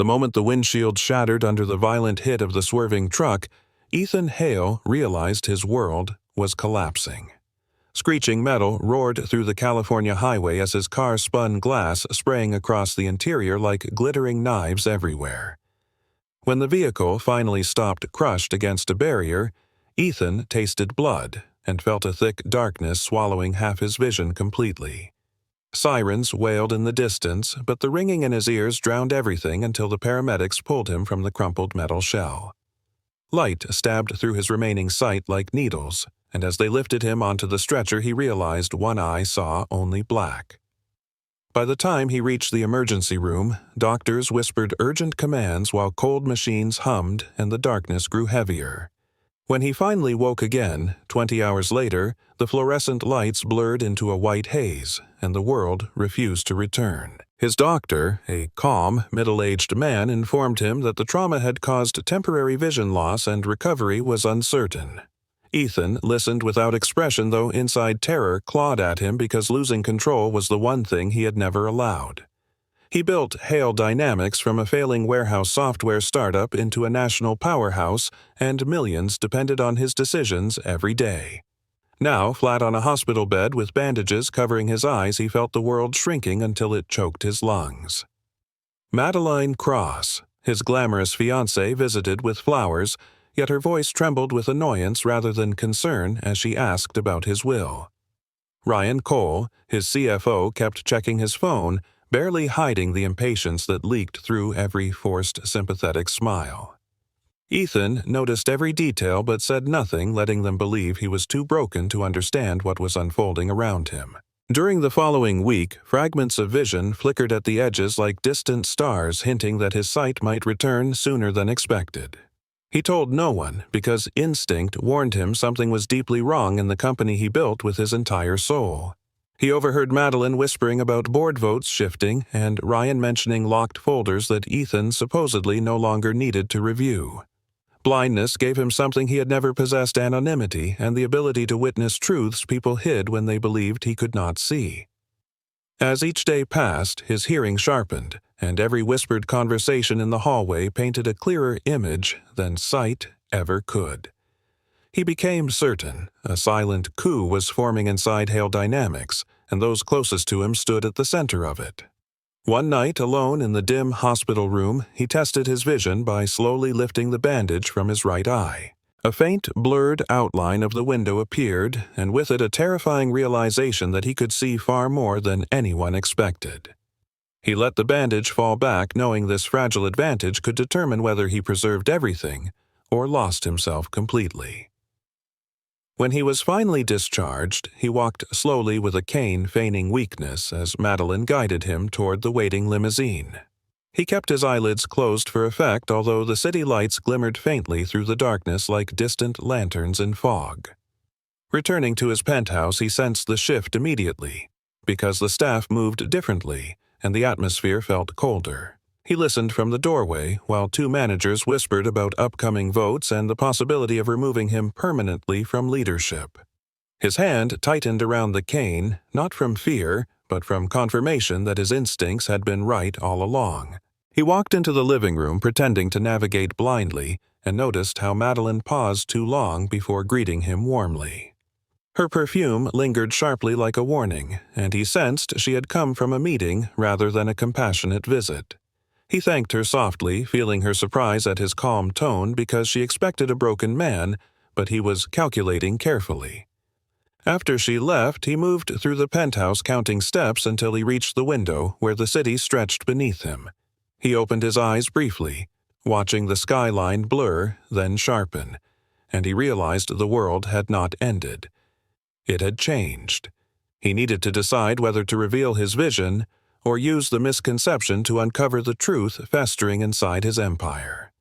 The moment the windshield shattered under the violent hit of the swerving truck, Ethan Hale realized his world was collapsing. Screeching metal roared through the California highway as his car spun glass, spraying across the interior like glittering knives everywhere. When the vehicle finally stopped crushed against a barrier, Ethan tasted blood and felt a thick darkness swallowing half his vision completely. Sirens wailed in the distance, but the ringing in his ears drowned everything until the paramedics pulled him from the crumpled metal shell. Light stabbed through his remaining sight like needles, and as they lifted him onto the stretcher he realized one eye saw only black. By the time he reached the emergency room, doctors whispered urgent commands while cold machines hummed and the darkness grew heavier. When he finally woke again, 20 hours later, the fluorescent lights blurred into a white haze, and the world refused to return. His doctor, a calm, middle-aged man, informed him that the trauma had caused temporary vision loss and recovery was uncertain. Ethan listened without expression, though inside terror clawed at him because losing control was the one thing he had never allowed. He built Hale Dynamics from a failing warehouse software startup into a national powerhouse, and millions depended on his decisions every day. Now, flat on a hospital bed with bandages covering his eyes, he felt the world shrinking until it choked his lungs. Madeline Cross, his glamorous fiancée, visited with flowers, yet her voice trembled with annoyance rather than concern as she asked about his will. Ryan Cole, his CFO, kept checking his phone, barely hiding the impatience that leaked through every forced sympathetic smile. Ethan noticed every detail but said nothing, letting them believe he was too broken to understand what was unfolding around him. During the following week, fragments of vision flickered at the edges like distant stars, hinting that his sight might return sooner than expected. He told no one because instinct warned him something was deeply wrong in the company he built with his entire soul. He overheard Madeline whispering about board votes shifting and Ryan mentioning locked folders that Ethan supposedly no longer needed to review. Blindness gave him something he had never possessed: anonymity and the ability to witness truths people hid when they believed he could not see. As each day passed, his hearing sharpened, and every whispered conversation in the hallway painted a clearer image than sight ever could. He became certain a silent coup was forming inside Hale Dynamics, and those closest to him stood at the center of it. One night, alone in the dim hospital room, he tested his vision by slowly lifting the bandage from his right eye. A faint, blurred outline of the window appeared, and with it a terrifying realization that he could see far more than anyone expected. He let the bandage fall back, knowing this fragile advantage could determine whether he preserved everything or lost himself completely. When he was finally discharged, he walked slowly with a cane, feigning weakness as Madeline guided him toward the waiting limousine. He kept his eyelids closed for effect, although the city lights glimmered faintly through the darkness like distant lanterns in fog. Returning to his penthouse, he sensed the shift immediately, because the staff moved differently and the atmosphere felt colder. He listened from the doorway while two managers whispered about upcoming votes and the possibility of removing him permanently from leadership. His hand tightened around the cane, not from fear, but from confirmation that his instincts had been right all along. He walked into the living room pretending to navigate blindly and noticed how Madeline paused too long before greeting him warmly. Her perfume lingered sharply like a warning, and he sensed she had come from a meeting rather than a compassionate visit. He thanked her softly, feeling her surprise at his calm tone because she expected a broken man, but he was calculating carefully. After she left, he moved through the penthouse counting steps until he reached the window where the city stretched beneath him. He opened his eyes briefly, watching the skyline blur, then sharpen, and he realized the world had not ended. It had changed. He needed to decide whether to reveal his vision or use the misconception to uncover the truth festering inside his empire.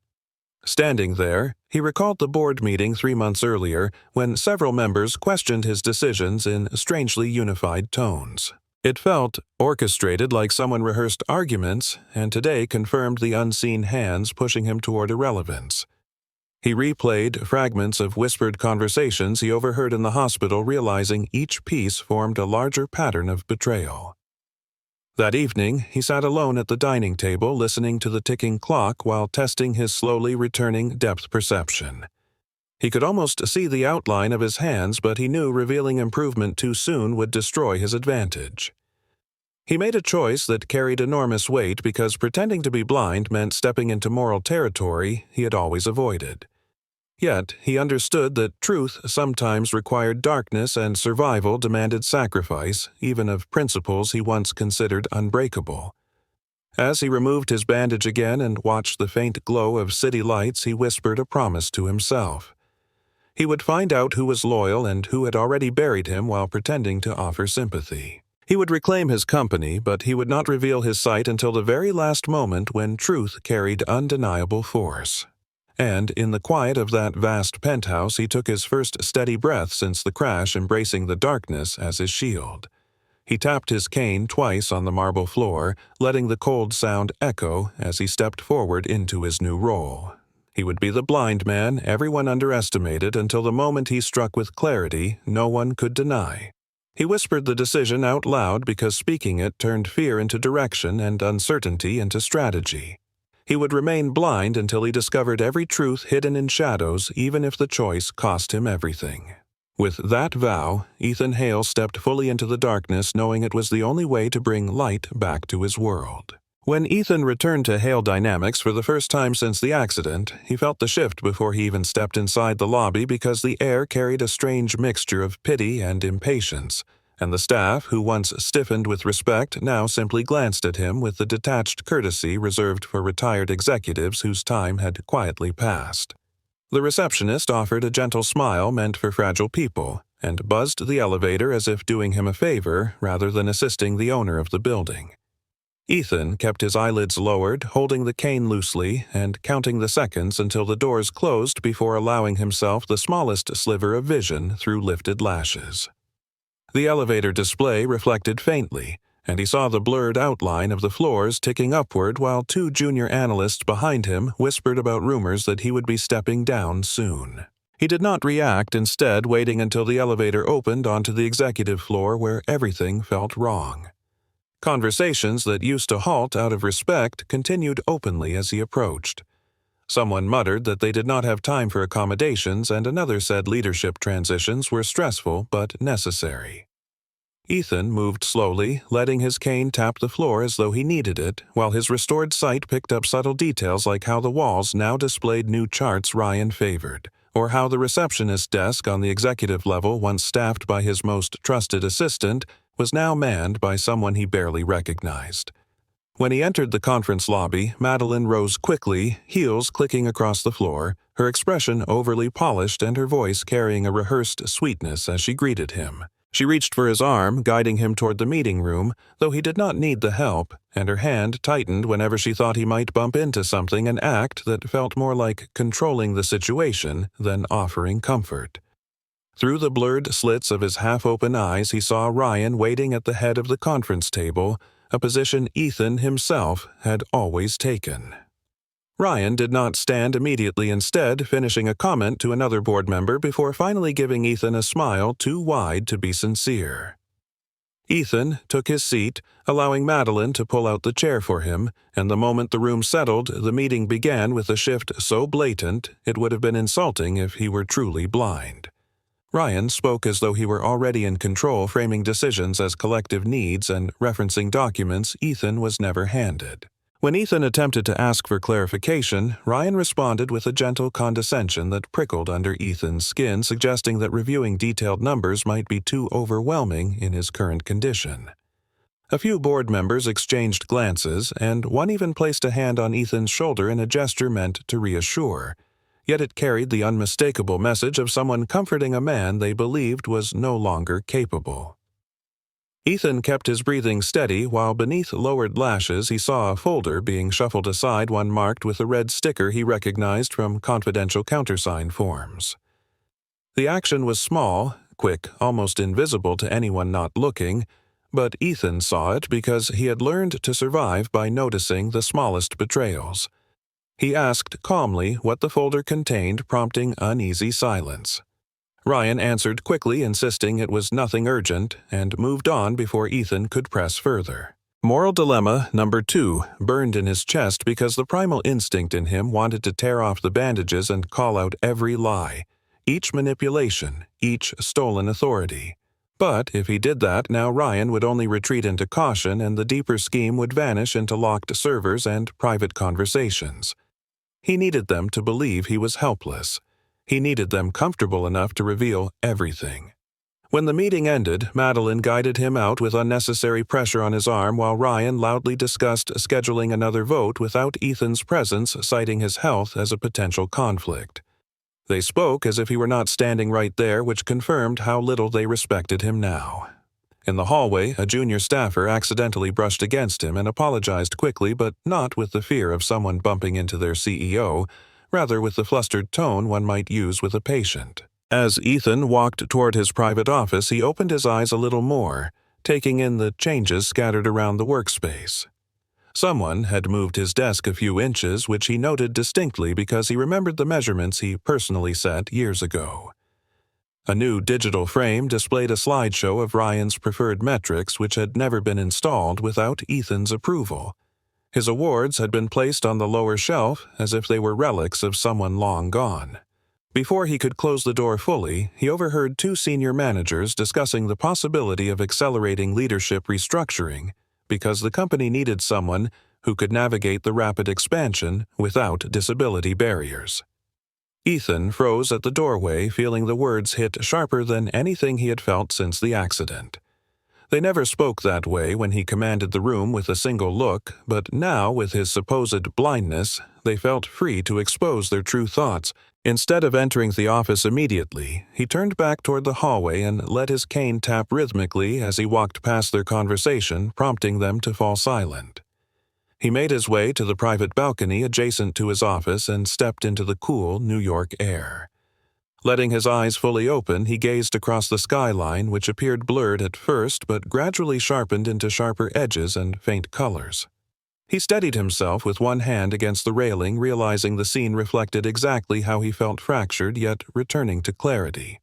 Standing there, he recalled the board meeting 3 months earlier when several members questioned his decisions in strangely unified tones. It felt orchestrated, like someone rehearsed arguments, and today confirmed the unseen hands pushing him toward irrelevance. He replayed fragments of whispered conversations he overheard in the hospital, realizing each piece formed a larger pattern of betrayal. That evening, he sat alone at the dining table listening to the ticking clock while testing his slowly returning depth perception. He could almost see the outline of his hands, but he knew revealing improvement too soon would destroy his advantage. He made a choice that carried enormous weight because pretending to be blind meant stepping into moral territory he had always avoided. Yet, he understood that truth sometimes required darkness and survival demanded sacrifice, even of principles he once considered unbreakable. As he removed his bandage again and watched the faint glow of city lights, he whispered a promise to himself. He would find out who was loyal and who had already buried him while pretending to offer sympathy. He would reclaim his company, but he would not reveal his sight until the very last moment when truth carried undeniable force. And in the quiet of that vast penthouse he took his first steady breath since the crash, embracing the darkness as his shield. He tapped his cane twice on the marble floor, letting the cold sound echo as he stepped forward into his new role. He would be the blind man everyone underestimated until the moment he struck with clarity no one could deny. He whispered the decision out loud because speaking it turned fear into direction and uncertainty into strategy. He would remain blind until he discovered every truth hidden in shadows, even if the choice cost him everything. With that vow, Ethan Hale stepped fully into the darkness, knowing it was the only way to bring light back to his world. When Ethan returned to Hale Dynamics for the first time since the accident, he felt the shift before he even stepped inside the lobby because the air carried a strange mixture of pity and impatience, and the staff, who once stiffened with respect, now simply glanced at him with the detached courtesy reserved for retired executives whose time had quietly passed. The receptionist offered a gentle smile meant for fragile people, and buzzed the elevator as if doing him a favor rather than assisting the owner of the building. Ethan kept his eyelids lowered, holding the cane loosely and counting the seconds until the doors closed before allowing himself the smallest sliver of vision through lifted lashes. The elevator display reflected faintly, and he saw the blurred outline of the floors ticking upward while two junior analysts behind him whispered about rumors that he would be stepping down soon. He did not react, instead waiting until the elevator opened onto the executive floor where everything felt wrong. Conversations that used to halt out of respect continued openly as he approached. Someone muttered that they did not have time for accommodations, and another said leadership transitions were stressful but necessary. Ethan moved slowly, letting his cane tap the floor as though he needed it, while his restored sight picked up subtle details like how the walls now displayed new charts Ryan favored, or how the receptionist desk on the executive level, once staffed by his most trusted assistant, was now manned by someone he barely recognized. When he entered the conference lobby, Madeline rose quickly, heels clicking across the floor, her expression overly polished and her voice carrying a rehearsed sweetness as she greeted him. She reached for his arm, guiding him toward the meeting room, though he did not need the help, and her hand tightened whenever she thought he might bump into something, an act that felt more like controlling the situation than offering comfort. Through the blurred slits of his half-open eyes, he saw Ryan waiting at the head of the conference table, a position Ethan himself had always taken. Ryan did not stand immediately, instead finishing a comment to another board member before finally giving Ethan a smile too wide to be sincere. Ethan took his seat, allowing Madeline to pull out the chair for him, and the moment the room settled, the meeting began with a shift so blatant it would have been insulting if he were truly blind. Ryan spoke as though he were already in control, framing decisions as collective needs and referencing documents Ethan was never handed. When Ethan attempted to ask for clarification, Ryan responded with a gentle condescension that prickled under Ethan's skin, suggesting that reviewing detailed numbers might be too overwhelming in his current condition. A few board members exchanged glances, and one even placed a hand on Ethan's shoulder in a gesture meant to reassure. Yet it carried the unmistakable message of someone comforting a man they believed was no longer capable. Ethan kept his breathing steady while beneath lowered lashes he saw a folder being shuffled aside, one marked with a red sticker he recognized from confidential countersign forms. The action was small, quick, almost invisible to anyone not looking, but Ethan saw it because he had learned to survive by noticing the smallest betrayals. He asked calmly what the folder contained, prompting uneasy silence. Ryan answered quickly, insisting it was nothing urgent, and moved on before Ethan could press further. Moral dilemma number 2 burned in his chest because the primal instinct in him wanted to tear off the bandages and call out every lie, each manipulation, each stolen authority. But if he did that, now Ryan would only retreat into caution and the deeper scheme would vanish into locked servers and private conversations. He needed them to believe he was helpless. He needed them comfortable enough to reveal everything. When the meeting ended, Madeline guided him out with unnecessary pressure on his arm while Ryan loudly discussed scheduling another vote without Ethan's presence, citing his health as a potential conflict. They spoke as if he were not standing right there, which confirmed how little they respected him now. In the hallway, a junior staffer accidentally brushed against him and apologized quickly, but not with the fear of someone bumping into their CEO, rather with the flustered tone one might use with a patient. As Ethan walked toward his private office, he opened his eyes a little more, taking in the changes scattered around the workspace. Someone had moved his desk a few inches, which he noted distinctly because he remembered the measurements he personally set years ago. A new digital frame displayed a slideshow of Ryan's preferred metrics, which had never been installed without Ethan's approval. His awards had been placed on the lower shelf as if they were relics of someone long gone. Before he could close the door fully, he overheard 2 senior managers discussing the possibility of accelerating leadership restructuring because the company needed someone who could navigate the rapid expansion without disability barriers. Ethan froze at the doorway, feeling the words hit sharper than anything he had felt since the accident. They never spoke that way when he commanded the room with a single look, but now, with his supposed blindness, they felt free to expose their true thoughts. Instead of entering the office immediately, he turned back toward the hallway and let his cane tap rhythmically as he walked past their conversation, prompting them to fall silent. He made his way to the private balcony adjacent to his office and stepped into the cool New York air. Letting his eyes fully open, he gazed across the skyline, which appeared blurred at first but gradually sharpened into sharper edges and faint colors. He steadied himself with one hand against the railing, realizing the scene reflected exactly how he felt, fractured yet returning to clarity.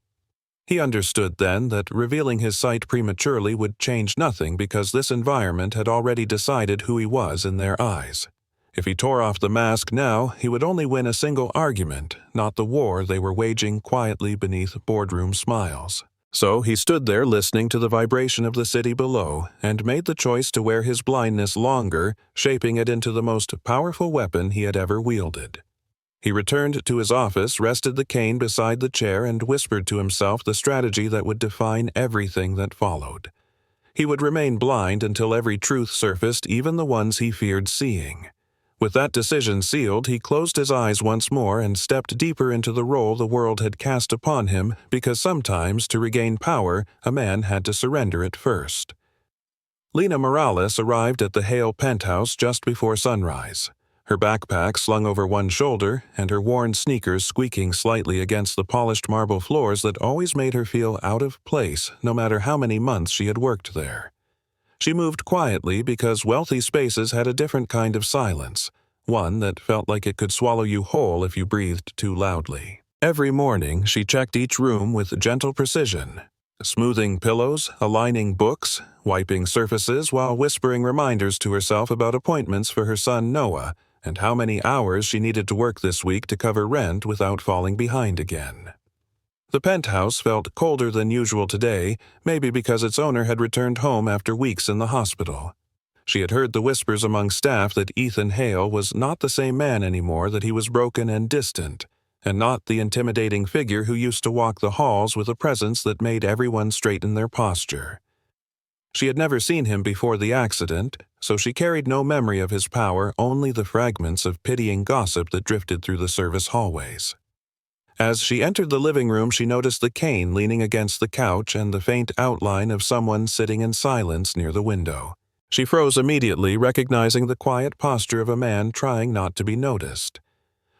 He understood then that revealing his sight prematurely would change nothing because this environment had already decided who he was in their eyes. If he tore off the mask now, he would only win a single argument, not the war they were waging quietly beneath boardroom smiles. So he stood there listening to the vibration of the city below and made the choice to wear his blindness longer, shaping it into the most powerful weapon he had ever wielded. He returned to his office, rested the cane beside the chair, and whispered to himself the strategy that would define everything that followed. He would remain blind until every truth surfaced, even the ones he feared seeing. With that decision sealed, he closed his eyes once more and stepped deeper into the role the world had cast upon him, because sometimes, to regain power, a man had to surrender it first. Lena Morales arrived at the Hale penthouse just before sunrise, her backpack slung over one shoulder and her worn sneakers squeaking slightly against the polished marble floors that always made her feel out of place, no matter how many months she had worked there. She moved quietly because wealthy spaces had a different kind of silence, one that felt like it could swallow you whole if you breathed too loudly. Every morning, she checked each room with gentle precision, smoothing pillows, aligning books, wiping surfaces while whispering reminders to herself about appointments for her son Noah and how many hours she needed to work this week to cover rent without falling behind again. The penthouse felt colder than usual today, maybe because its owner had returned home after weeks in the hospital. She had heard the whispers among staff that Ethan Hale was not the same man anymore, that he was broken and distant, and not the intimidating figure who used to walk the halls with a presence that made everyone straighten their posture. She had never seen him before the accident, so she carried no memory of his power, only the fragments of pitying gossip that drifted through the service hallways. As she entered the living room, she noticed the cane leaning against the couch and the faint outline of someone sitting in silence near the window. She froze immediately, recognizing the quiet posture of a man trying not to be noticed.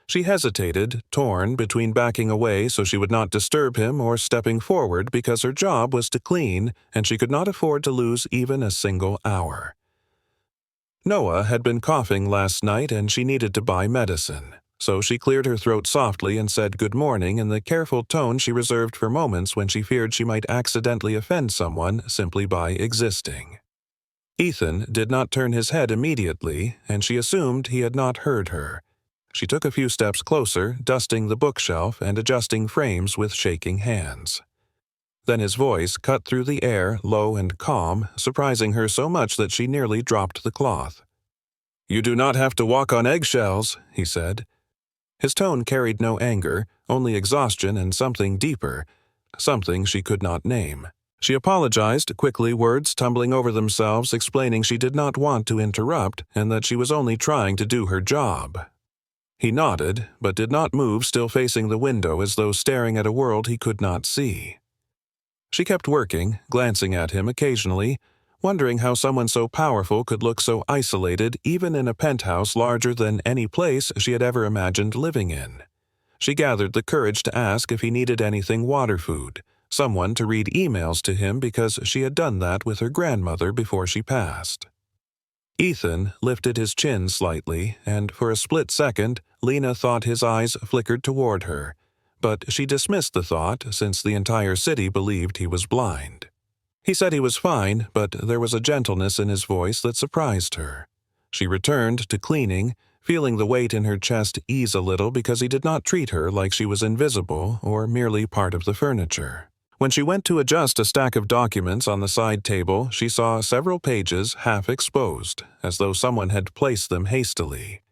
She hesitated, torn between backing away so she would not disturb him or stepping forward because her job was to clean and she could not afford to lose even a single hour. Noah had been coughing last night and she needed to buy medicine. So she cleared her throat softly and said good morning in the careful tone she reserved for moments when she feared she might accidentally offend someone simply by existing. Ethan did not turn his head immediately, and she assumed he had not heard her. She took a few steps closer, dusting the bookshelf and adjusting frames with shaking hands. Then his voice cut through the air, low and calm, surprising her so much that she nearly dropped the cloth. "You do not have to walk on eggshells," he said. His tone carried no anger, only exhaustion and something deeper, something she could not name. She apologized quickly, words tumbling over themselves, explaining she did not want to interrupt and that she was only trying to do her job. He nodded, but did not move, still facing the window as though staring at a world he could not see. She kept working, glancing at him occasionally, wondering how someone so powerful could look so isolated even in a penthouse larger than any place she had ever imagined living in. She gathered the courage to ask if he needed anything water-food, someone to read emails to him because she had done that with her grandmother before she passed. Ethan lifted his chin slightly, and for a split second, Lena thought his eyes flickered toward her, but she dismissed the thought since the entire city believed he was blind. He said he was fine, but there was a gentleness in his voice that surprised her. She returned to cleaning, feeling the weight in her chest ease a little because he did not treat her like she was invisible or merely part of the furniture. When she went to adjust a stack of documents on the side table, she saw several pages half exposed, as though someone had placed them hastily.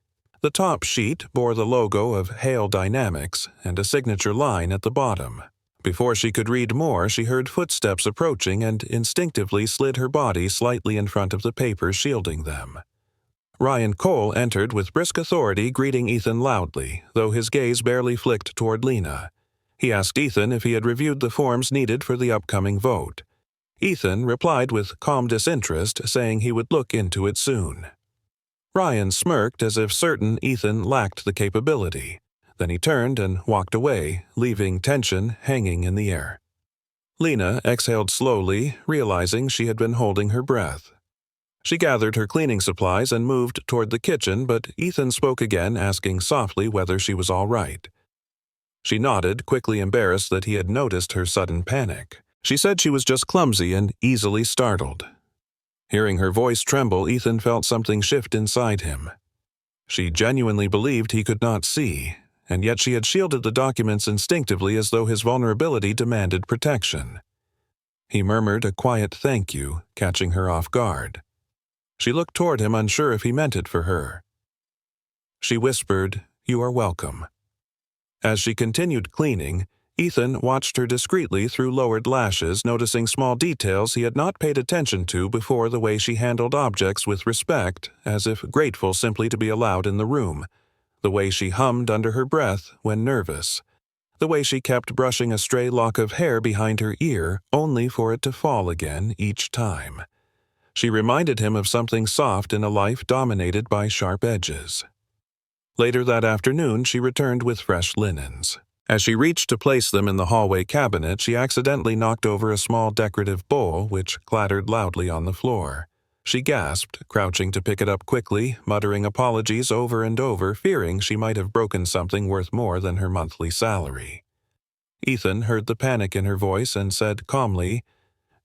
The top sheet bore the logo of Hale Dynamics and a signature line at the bottom. Before she could read more, she heard footsteps approaching and instinctively slid her body slightly in front of the papers shielding them. Ryan Cole entered with brisk authority, greeting Ethan loudly, though his gaze barely flicked toward Lena. He asked Ethan if he had reviewed the forms needed for the upcoming vote. Ethan replied with calm disinterest, saying he would look into it soon. Ryan smirked as if certain Ethan lacked the capability. Then he turned and walked away, leaving tension hanging in the air. Lena exhaled slowly, realizing she had been holding her breath. She gathered her cleaning supplies and moved toward the kitchen, but Ethan spoke again, asking softly whether she was all right. She nodded, quickly embarrassed that he had noticed her sudden panic. She said she was just clumsy and easily startled. Hearing her voice tremble, Ethan felt something shift inside him. She genuinely believed he could not see, and yet she had shielded the documents instinctively as though his vulnerability demanded protection. He murmured a quiet thank you, catching her off guard. She looked toward him, unsure if he meant it for her. She whispered, "You are welcome." As she continued cleaning, Ethan watched her discreetly through lowered lashes, noticing small details he had not paid attention to before, the way she handled objects with respect, as if grateful simply to be allowed in the room, the way she hummed under her breath when nervous, the way she kept brushing a stray lock of hair behind her ear only for it to fall again each time. She reminded him of something soft in a life dominated by sharp edges. Later that afternoon, she returned with fresh linens. As she reached to place them in the hallway cabinet, she accidentally knocked over a small decorative bowl, which clattered loudly on the floor. She gasped, crouching to pick it up quickly, muttering apologies over and over, fearing she might have broken something worth more than her monthly salary. Ethan heard the panic in her voice and said calmly,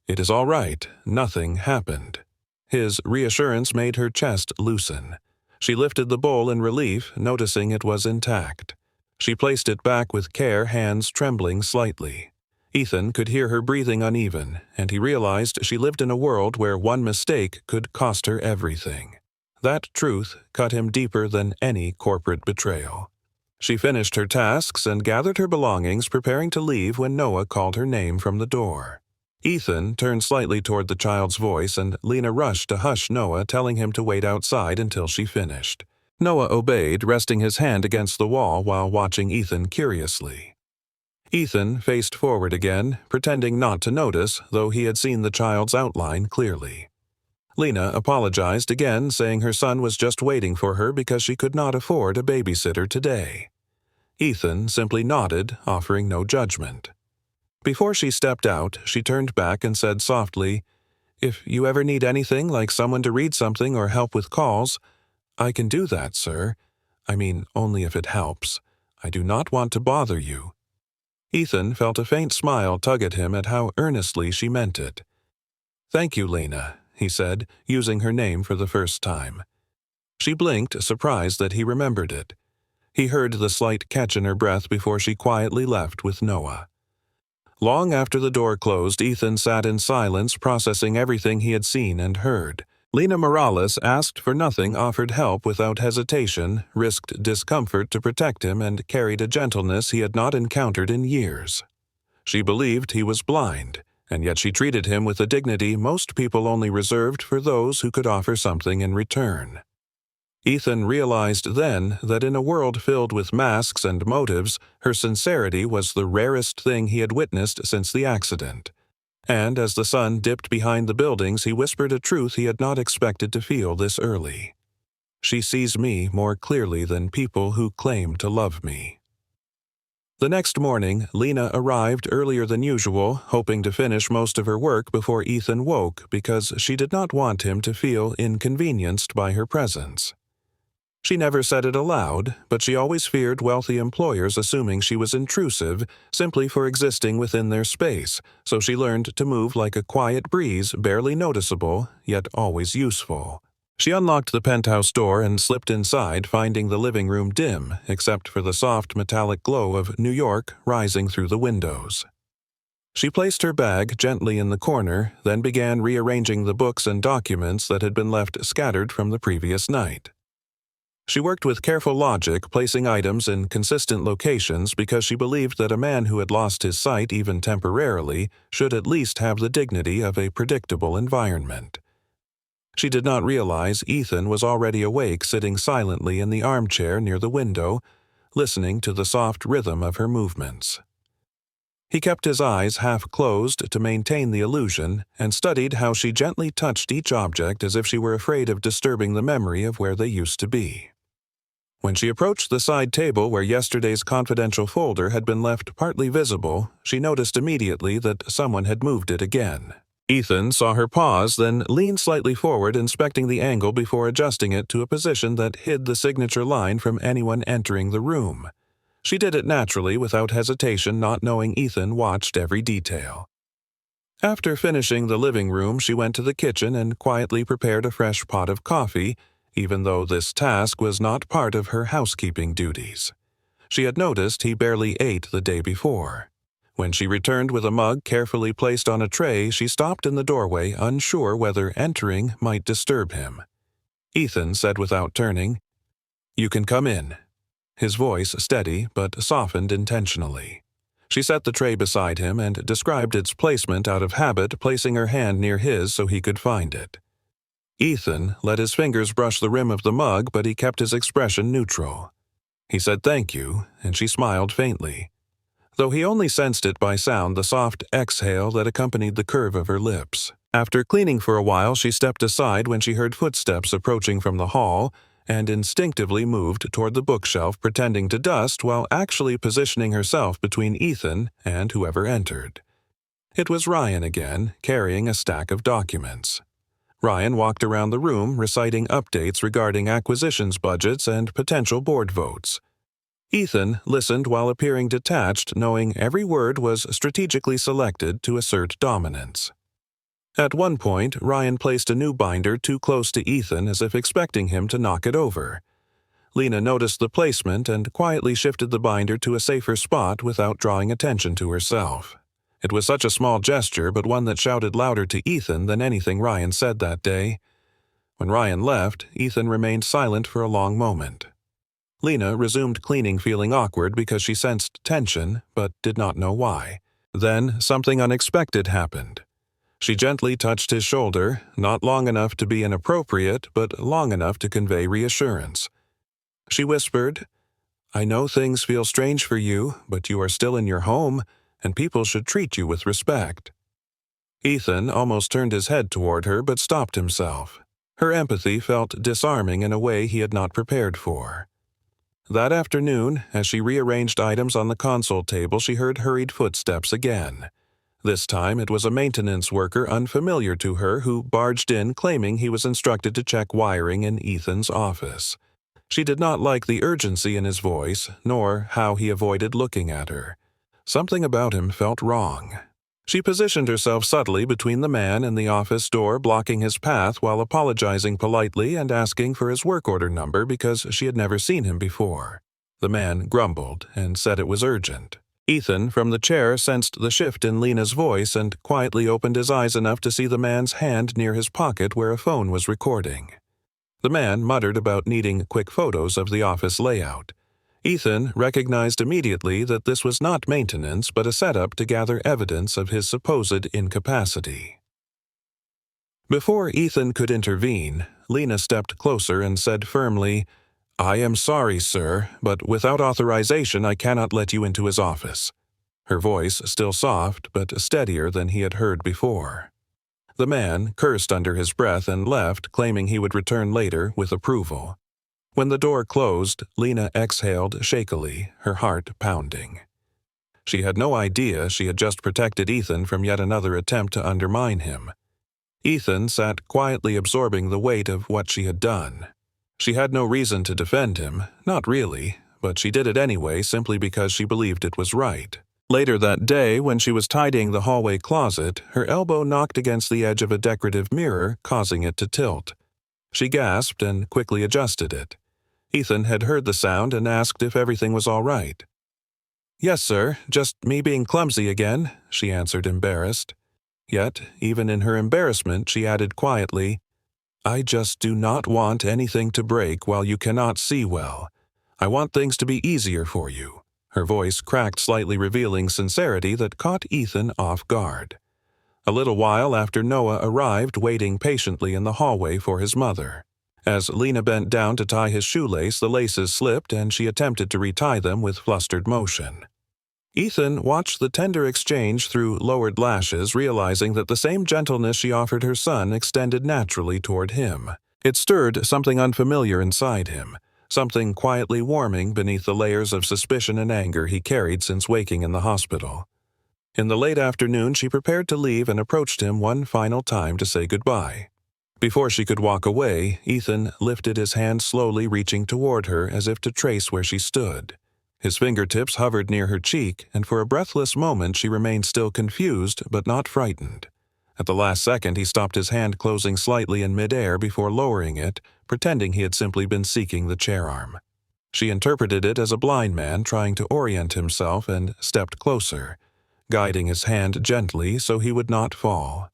"It is all right. Nothing happened." His reassurance made her chest loosen. She lifted the bowl in relief, noticing it was intact. She placed it back with care, hands trembling slightly. Ethan could hear her breathing uneven, and he realized she lived in a world where one mistake could cost her everything. That truth cut him deeper than any corporate betrayal. She finished her tasks and gathered her belongings, preparing to leave when Noah called her name from the door. Ethan turned slightly toward the child's voice, and Lena rushed to hush Noah, telling him to wait outside until she finished. Noah obeyed, resting his hand against the wall while watching Ethan curiously. Ethan faced forward again, pretending not to notice, though he had seen the child's outline clearly. Lena apologized again, saying her son was just waiting for her because she could not afford a babysitter today. Ethan simply nodded, offering no judgment. Before she stepped out, she turned back and said softly, "If you ever need anything, like someone to read something or help with calls, I can do that, sir. I mean, only if it helps. I do not want to bother you." Ethan felt a faint smile tug at him at how earnestly she meant it. "Thank you, Lena. he said, using her name for the first time. She blinked, surprised that he remembered it. He heard the slight catch in her breath before she quietly left with Noah. Long after the door closed, Ethan sat in silence, processing everything he had seen and heard. Lena Morales asked for nothing, offered help without hesitation, risked discomfort to protect him, and carried a gentleness he had not encountered in years. She believed he was blind, and yet she treated him with a dignity most people only reserved for those who could offer something in return. Ethan realized then that in a world filled with masks and motives, her sincerity was the rarest thing he had witnessed since the accident. And as the sun dipped behind the buildings, he whispered a truth he had not expected to feel this early. She sees me more clearly than people who claim to love me. The next morning, Lena arrived earlier than usual, hoping to finish most of her work before Ethan woke because she did not want him to feel inconvenienced by her presence. She never said it aloud, but she always feared wealthy employers assuming she was intrusive simply for existing within their space, so she learned to move like a quiet breeze, barely noticeable, yet always useful. She unlocked the penthouse door and slipped inside, finding the living room dim, except for the soft metallic glow of New York rising through the windows. She placed her bag gently in the corner, then began rearranging the books and documents that had been left scattered from the previous night. She worked with careful logic, placing items in consistent locations because she believed that a man who had lost his sight even temporarily should at least have the dignity of a predictable environment. She did not realize Ethan was already awake, sitting silently in the armchair near the window, listening to the soft rhythm of her movements. He kept his eyes half closed to maintain the illusion and studied how she gently touched each object as if she were afraid of disturbing the memory of where they used to be. When she approached the side table where yesterday's confidential folder had been left partly visible, she noticed immediately that someone had moved it again. Ethan saw her pause, then lean slightly forward, inspecting the angle before adjusting it to a position that hid the signature line from anyone entering the room. She did it naturally, without hesitation, not knowing Ethan watched every detail. After finishing the living room, she went to the kitchen and quietly prepared a fresh pot of coffee, even though this task was not part of her housekeeping duties. She had noticed he barely ate the day before. When she returned with a mug carefully placed on a tray, she stopped in the doorway, unsure whether entering might disturb him. Ethan said without turning, "You can come in." His voice steady but softened intentionally. She set the tray beside him and described its placement out of habit, placing her hand near his so he could find it. Ethan let his fingers brush the rim of the mug, but he kept his expression neutral. He said thank you, and she smiled faintly, though he only sensed it by sound, the soft exhale that accompanied the curve of her lips. After cleaning for a while, she stepped aside when she heard footsteps approaching from the hall and instinctively moved toward the bookshelf, pretending to dust while actually positioning herself between Ethan and whoever entered. It was Ryan again, carrying a stack of documents. Ryan walked around the room, reciting updates regarding acquisitions budgets and potential board votes. Ethan listened while appearing detached, knowing every word was strategically selected to assert dominance. At one point, Ryan placed a new binder too close to Ethan as if expecting him to knock it over. Lena noticed the placement and quietly shifted the binder to a safer spot without drawing attention to herself. It was such a small gesture, but one that shouted louder to Ethan than anything Ryan said that day. When Ryan left, Ethan remained silent for a long moment. Lena resumed cleaning, feeling awkward because she sensed tension, but did not know why. Then something unexpected happened. She gently touched his shoulder, not long enough to be inappropriate, but long enough to convey reassurance. She whispered, "I know things feel strange for you, but you are still in your home, and people should treat you with respect." Ethan almost turned his head toward her but stopped himself. Her empathy felt disarming in a way he had not prepared for. That afternoon, as she rearranged items on the console table, she heard hurried footsteps again. This time it was a maintenance worker unfamiliar to her who barged in claiming he was instructed to check wiring in Ethan's office. She did not like the urgency in his voice, nor how he avoided looking at her. Something about him felt wrong. She positioned herself subtly between the man and the office door, blocking his path while apologizing politely and asking for his work order number because she had never seen him before. The man grumbled and said it was urgent. Ethan, from the chair, sensed the shift in Lena's voice and quietly opened his eyes enough to see the man's hand near his pocket where a phone was recording. The man muttered about needing quick photos of the office layout. Ethan recognized immediately that this was not maintenance but a setup to gather evidence of his supposed incapacity. Before Ethan could intervene, Lena stepped closer and said firmly, "I am sorry, sir, but without authorization I cannot let you into his office." Her voice still soft but steadier than he had heard before. The man cursed under his breath and left, claiming he would return later with approval. When the door closed, Lena exhaled shakily, her heart pounding. She had no idea she had just protected Ethan from yet another attempt to undermine him. Ethan sat quietly absorbing the weight of what she had done. She had no reason to defend him, not really, but she did it anyway simply because she believed it was right. Later that day, when she was tidying the hallway closet, her elbow knocked against the edge of a decorative mirror, causing it to tilt. She gasped and quickly adjusted it. Ethan had heard the sound and asked if everything was all right. "Yes, sir, just me being clumsy again," she answered, embarrassed. Yet, even in her embarrassment, she added quietly, "I just do not want anything to break while you cannot see well. I want things to be easier for you." Her voice cracked slightly, revealing sincerity that caught Ethan off guard. A little while after Noah arrived, waiting patiently in the hallway for his mother. As Lena bent down to tie his shoelace, the laces slipped and she attempted to retie them with flustered motion. Ethan watched the tender exchange through lowered lashes, realizing that the same gentleness she offered her son extended naturally toward him. It stirred something unfamiliar inside him, something quietly warming beneath the layers of suspicion and anger he carried since waking in the hospital. In the late afternoon, she prepared to leave and approached him one final time to say goodbye. Before she could walk away, Ethan lifted his hand slowly, reaching toward her as if to trace where she stood. His fingertips hovered near her cheek, and for a breathless moment she remained still confused but not frightened. At the last second, he stopped his hand closing slightly in midair before lowering it, pretending he had simply been seeking the chair arm. She interpreted it as a blind man trying to orient himself and stepped closer, guiding his hand gently so he would not fall.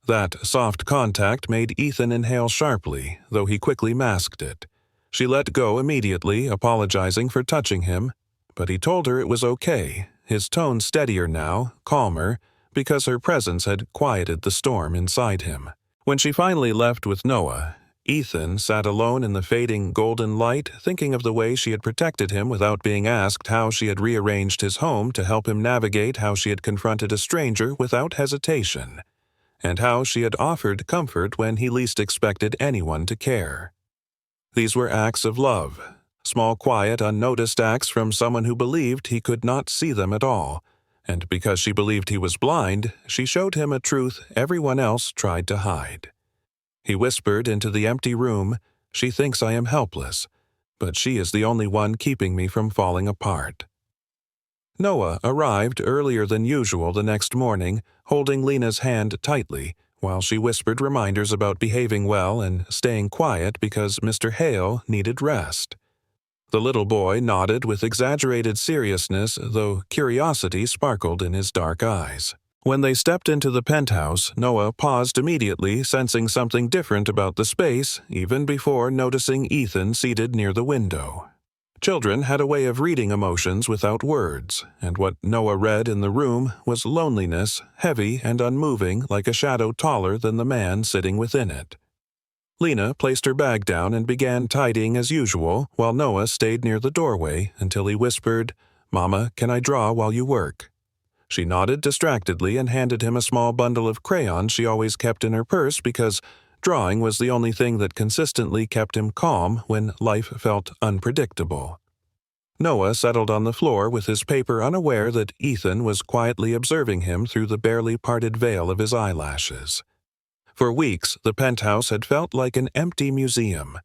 That soft contact made Ethan inhale sharply, though he quickly masked it. She let go immediately, apologizing for touching him, but he told her it was okay, his tone steadier now, calmer, because her presence had quieted the storm inside him. When she finally left with Noah, Ethan sat alone in the fading golden light, thinking of the way she had protected him without being asked, how she had rearranged his home to help him navigate how she had confronted a stranger without hesitation, and how she had offered comfort when he least expected anyone to care. These were acts of love, small, quiet, unnoticed acts from someone who believed he could not see them at all, and because she believed he was blind, she showed him a truth everyone else tried to hide. He whispered into the empty room, "She thinks I am helpless, but she is the only one keeping me from falling apart." Noah arrived earlier than usual the next morning, holding Lena's hand tightly, while she whispered reminders about behaving well and staying quiet because Mr. Hale needed rest. The little boy nodded with exaggerated seriousness, though curiosity sparkled in his dark eyes. When they stepped into the penthouse, Noah paused immediately, sensing something different about the space, even before noticing Ethan seated near the window. Children had a way of reading emotions without words, and what Noah read in the room was loneliness, heavy and unmoving like a shadow taller than the man sitting within it. Lena placed her bag down and began tidying as usual, while Noah stayed near the doorway until he whispered, "Mama, can I draw while you work?" She nodded distractedly and handed him a small bundle of crayons she always kept in her purse because drawing was the only thing that consistently kept him calm when life felt unpredictable. Noah settled on the floor with his paper, unaware that Ethan was quietly observing him through the barely parted veil of his eyelashes. For weeks, the penthouse had felt like an empty museum,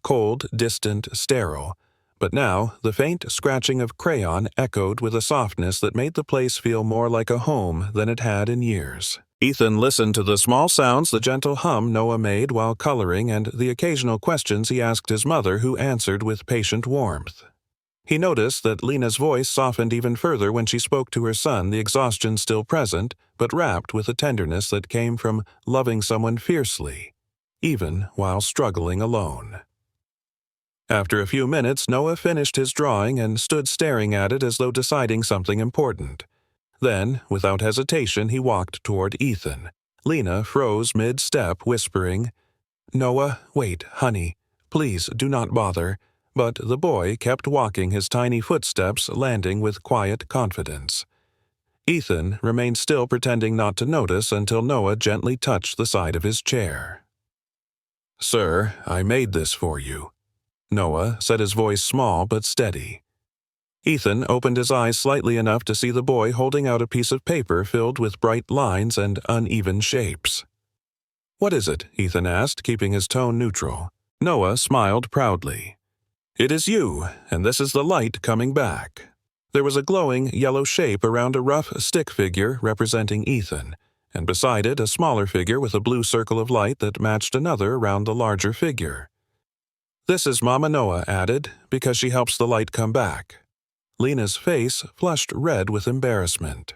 cold, distant, sterile, But now, the faint scratching of crayon echoed with a softness that made the place feel more like a home than it had in years. Ethan listened to the small sounds the gentle hum Noah made while coloring and the occasional questions he asked his mother, who answered with patient warmth. He noticed that Lena's voice softened even further when she spoke to her son, the exhaustion still present, but wrapped with a tenderness that came from loving someone fiercely, even while struggling alone. After a few minutes, Noah finished his drawing and stood staring at it as though deciding something important. Then, without hesitation, he walked toward Ethan. Lena froze mid-step, whispering, "Noah, wait, honey. Please, do not bother." But the boy kept walking, his tiny footsteps landing with quiet confidence. Ethan remained still, pretending not to notice, until Noah gently touched the side of his chair. "Sir, I made this for you," Noah said, his voice small but steady. Ethan opened his eyes slightly enough to see the boy holding out a piece of paper filled with bright lines and uneven shapes. "What is it?" Ethan asked, keeping his tone neutral. Noah smiled proudly. "It is you, and this is the light coming back." There was a glowing yellow shape around a rough stick figure representing Ethan, and beside it a smaller figure with a blue circle of light that matched another around the larger figure. "This is Mama," Noah added, "because she helps the light come back." Lena's face flushed red with embarrassment.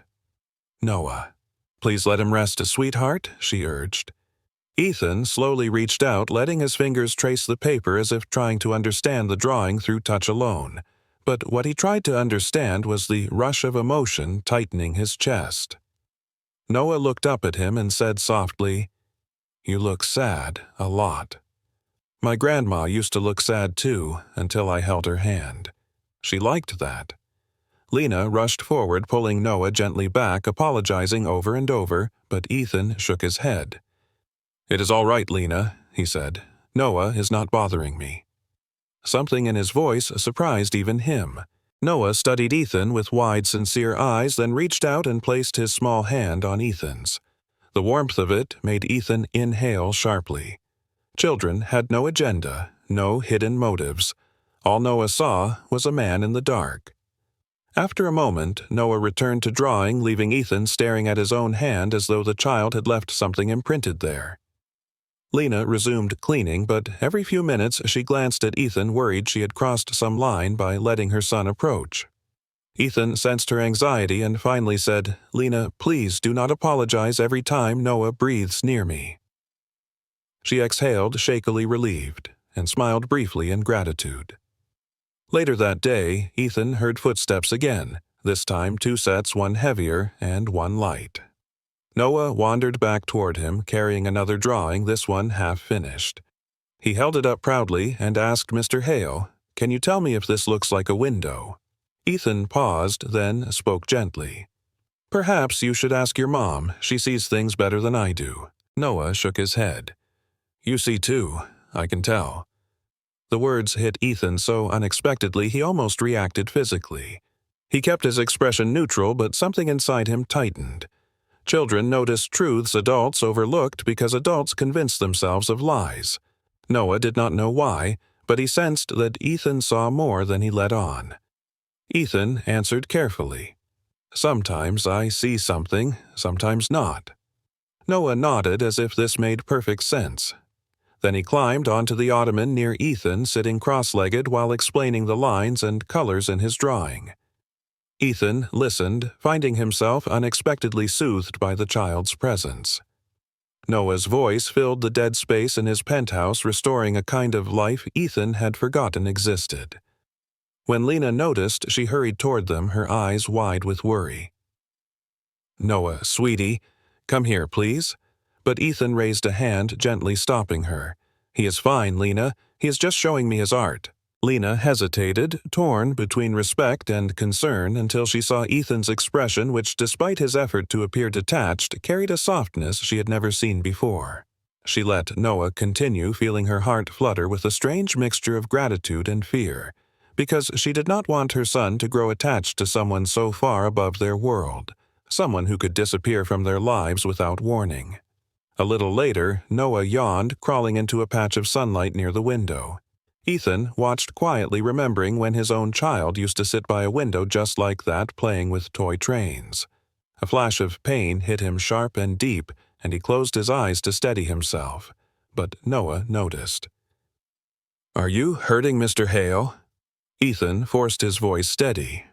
"Noah, please let him rest, sweetheart," she urged. Ethan slowly reached out, letting his fingers trace the paper as if trying to understand the drawing through touch alone. But what he tried to understand was the rush of emotion tightening his chest. Noah looked up at him and said softly, "You look sad, a lot. My grandma used to look sad too, until I held her hand. She liked that." Lena rushed forward, pulling Noah gently back, apologizing over and over, but Ethan shook his head. "It is all right, Lena," he said. "Noah is not bothering me." Something in his voice surprised even him. Noah studied Ethan with wide, sincere eyes, then reached out and placed his small hand on Ethan's. The warmth of it made Ethan inhale sharply. Children had no agenda, no hidden motives. All Noah saw was a man in the dark. After a moment, Noah returned to drawing, leaving Ethan staring at his own hand as though the child had left something imprinted there. Lena resumed cleaning, but every few minutes she glanced at Ethan, worried she had crossed some line by letting her son approach. Ethan sensed her anxiety and finally said, "Lena, please do not apologize every time Noah breathes near me." She exhaled, shakily relieved, and smiled briefly in gratitude. Later that day, Ethan heard footsteps again, this time 2 sets, one heavier and one light. Noah wandered back toward him, carrying another drawing, this one half-finished. He held it up proudly and asked Mr. Hale, "Can you tell me if this looks like a window?" Ethan paused, then spoke gently. "Perhaps you should ask your mom. She sees things better than I do." Noah shook his head. "You see too, I can tell." The words hit Ethan so unexpectedly he almost reacted physically. He kept his expression neutral, but something inside him tightened. Children notice truths adults overlooked because adults convince themselves of lies. Noah did not know why, but he sensed that Ethan saw more than he let on. Ethan answered carefully, "Sometimes I see something, sometimes not." Noah nodded as if this made perfect sense. Then he climbed onto the ottoman near Ethan, sitting cross-legged while explaining the lines and colors in his drawing. Ethan listened, finding himself unexpectedly soothed by the child's presence. Noah's voice filled the dead space in his penthouse, restoring a kind of life Ethan had forgotten existed. When Lena noticed, she hurried toward them, her eyes wide with worry. "Noah, sweetie, come here, please." But Ethan raised a hand, gently stopping her. "He is fine, Lena. He is just showing me his art." Lena hesitated, torn between respect and concern, until she saw Ethan's expression, which, despite his effort to appear detached, carried a softness she had never seen before. She let Noah continue, feeling her heart flutter with a strange mixture of gratitude and fear, because she did not want her son to grow attached to someone so far above their world, someone who could disappear from their lives without warning. A little later, Noah yawned, crawling into a patch of sunlight near the window. Ethan watched quietly, remembering when his own child used to sit by a window just like that, playing with toy trains. A flash of pain hit him sharp and deep, and he closed his eyes to steady himself. But Noah noticed. "Are you hurting Mr. Hale?" Ethan forced his voice steady.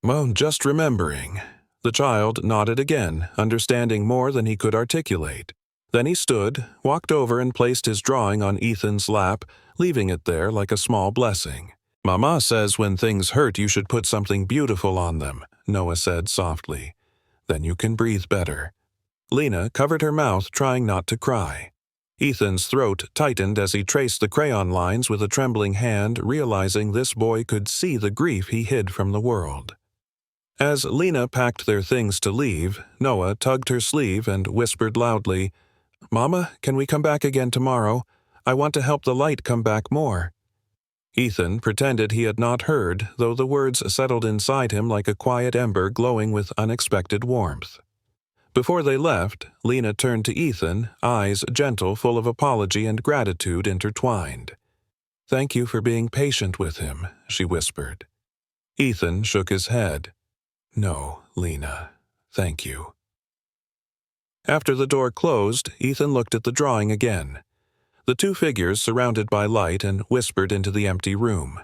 "Oh, just remembering." The child nodded again, understanding more than he could articulate. Then he stood, walked over and placed his drawing on Ethan's lap, leaving it there like a small blessing. "Mama says when things hurt you should put something beautiful on them," Noah said softly. "Then you can breathe better." Lena covered her mouth, trying not to cry. Ethan's throat tightened as he traced the crayon lines with a trembling hand, realizing this boy could see the grief he hid from the world. As Lena packed their things to leave, Noah tugged her sleeve and whispered loudly, "Mama, can we come back again tomorrow? I want to help the light come back more." Ethan pretended he had not heard, though the words settled inside him like a quiet ember glowing with unexpected warmth. Before they left, Lena turned to Ethan, eyes gentle, full of apology and gratitude intertwined. "Thank you for being patient with him," she whispered. Ethan shook his head. "No, Lena, thank you." After the door closed, Ethan looked at the drawing again. The two figures surrounded by light, and whispered into the empty room.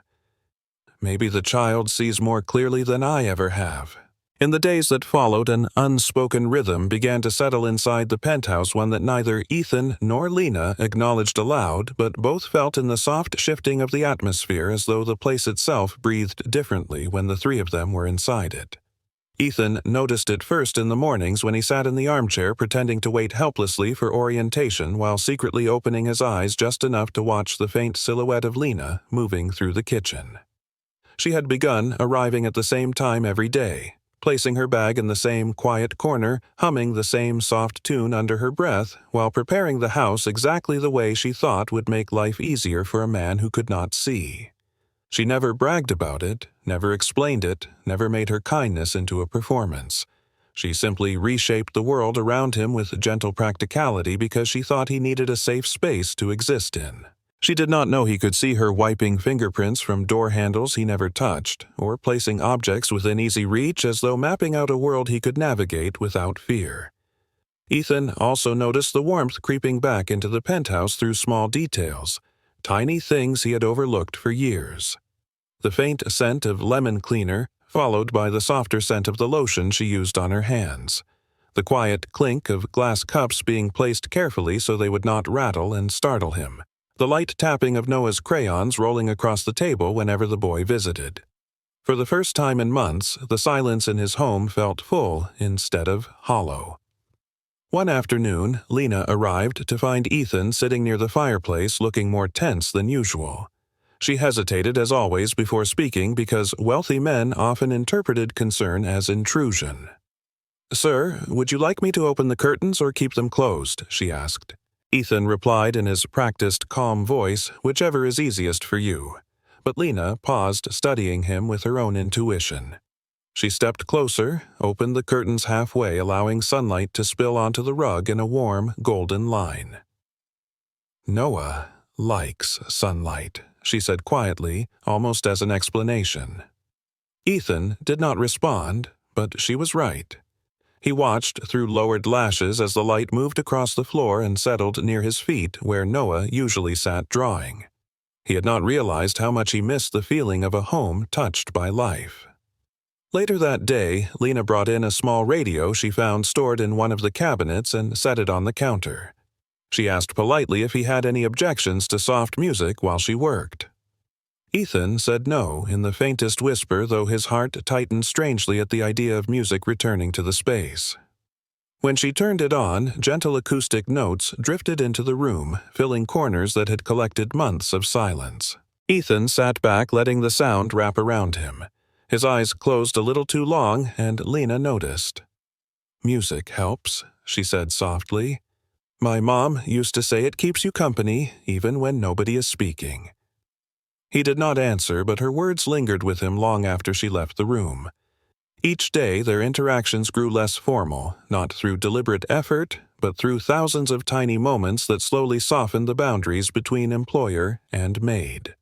"Maybe the child sees more clearly than I ever have." In the days that followed, an unspoken rhythm began to settle inside the penthouse, one that neither Ethan nor Lena acknowledged aloud, but both felt in the soft shifting of the atmosphere, as though the place itself breathed differently when the three of them were inside it. Ethan noticed it first in the mornings when he sat in the armchair pretending to wait helplessly for orientation while secretly opening his eyes just enough to watch the faint silhouette of Lena moving through the kitchen. She had begun arriving at the same time every day, placing her bag in the same quiet corner, humming the same soft tune under her breath, while preparing the house exactly the way she thought would make life easier for a man who could not see. She never bragged about it, never explained it, never made her kindness into a performance. She simply reshaped the world around him with gentle practicality because she thought he needed a safe space to exist in. She did not know he could see her wiping fingerprints from door handles he never touched, or placing objects within easy reach as though mapping out a world he could navigate without fear. Ethan also noticed the warmth creeping back into the penthouse through small details, tiny things he had overlooked for years. The faint scent of lemon cleaner, followed by the softer scent of the lotion she used on her hands. The quiet clink of glass cups being placed carefully so they would not rattle and startle him. The light tapping of Noah's crayons rolling across the table whenever the boy visited. For the first time in months, the silence in his home felt full instead of hollow. One afternoon, Lena arrived to find Ethan sitting near the fireplace looking more tense than usual. She hesitated as always before speaking because wealthy men often interpreted concern as intrusion. "Sir, would you like me to open the curtains or keep them closed?" she asked. Ethan replied in his practiced, calm voice, "Whichever is easiest for you." But Lena paused, studying him with her own intuition. She stepped closer, opened the curtains halfway, allowing sunlight to spill onto the rug in a warm, golden line. "Noah likes sunlight," she said quietly, almost as an explanation. Ethan did not respond, but she was right. He watched through lowered lashes as the light moved across the floor and settled near his feet where Noah usually sat drawing. He had not realized how much he missed the feeling of a home touched by life. Later that day, Lena brought in a small radio she found stored in one of the cabinets and set it on the counter. She asked politely if he had any objections to soft music while she worked. Ethan said no in the faintest whisper, though his heart tightened strangely at the idea of music returning to the space. When she turned it on, gentle acoustic notes drifted into the room, filling corners that had collected months of silence. Ethan sat back, letting the sound wrap around him. His eyes closed a little too long, and Lena noticed. "Music helps," she said softly. "My mom used to say it keeps you company, even when nobody is speaking." He did not answer, but her words lingered with him long after she left the room. Each day their interactions grew less formal, not through deliberate effort, but through thousands of tiny moments that slowly softened the boundaries between employer and maid.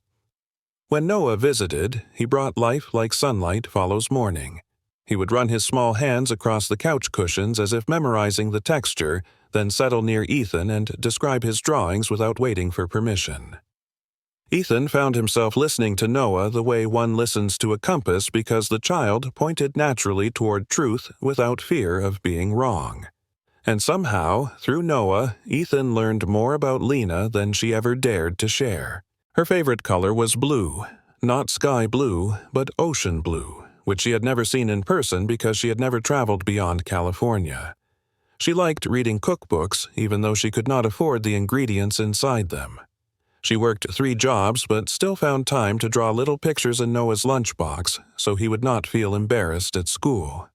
When Noah visited, he brought life like sunlight follows morning. He would run his small hands across the couch cushions as if memorizing the texture, then settle near Ethan and describe his drawings without waiting for permission. Ethan found himself listening to Noah the way one listens to a compass because the child pointed naturally toward truth without fear of being wrong. And somehow, through Noah, Ethan learned more about Lena than she ever dared to share. Her favorite color was blue, not sky blue, but ocean blue, which she had never seen in person because she had never traveled beyond California. She liked reading cookbooks, even though she could not afford the ingredients inside them. She worked 3 jobs but still found time to draw little pictures in Noah's lunchbox so he would not feel embarrassed at school.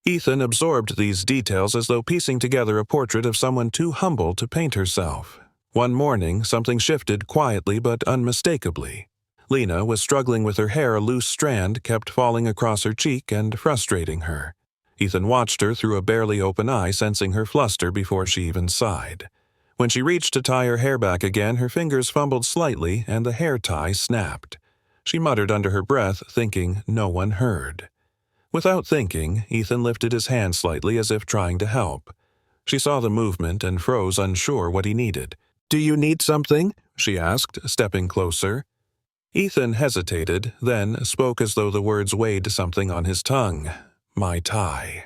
Ethan absorbed these details as though piecing together a portrait of someone too humble to paint herself. One morning, something shifted quietly but unmistakably. Lena was struggling with her hair. A loose strand kept falling across her cheek and frustrating her. Ethan watched her through a barely open eye, sensing her fluster before she even sighed. When she reached to tie her hair back again, her fingers fumbled slightly and the hair tie snapped. She muttered under her breath, thinking no one heard. Without thinking, Ethan lifted his hand slightly as if trying to help. She saw the movement and froze, unsure what he needed. "Do you need something?" she asked, stepping closer. Ethan hesitated, then spoke as though the words weighed something on his tongue. "My tie.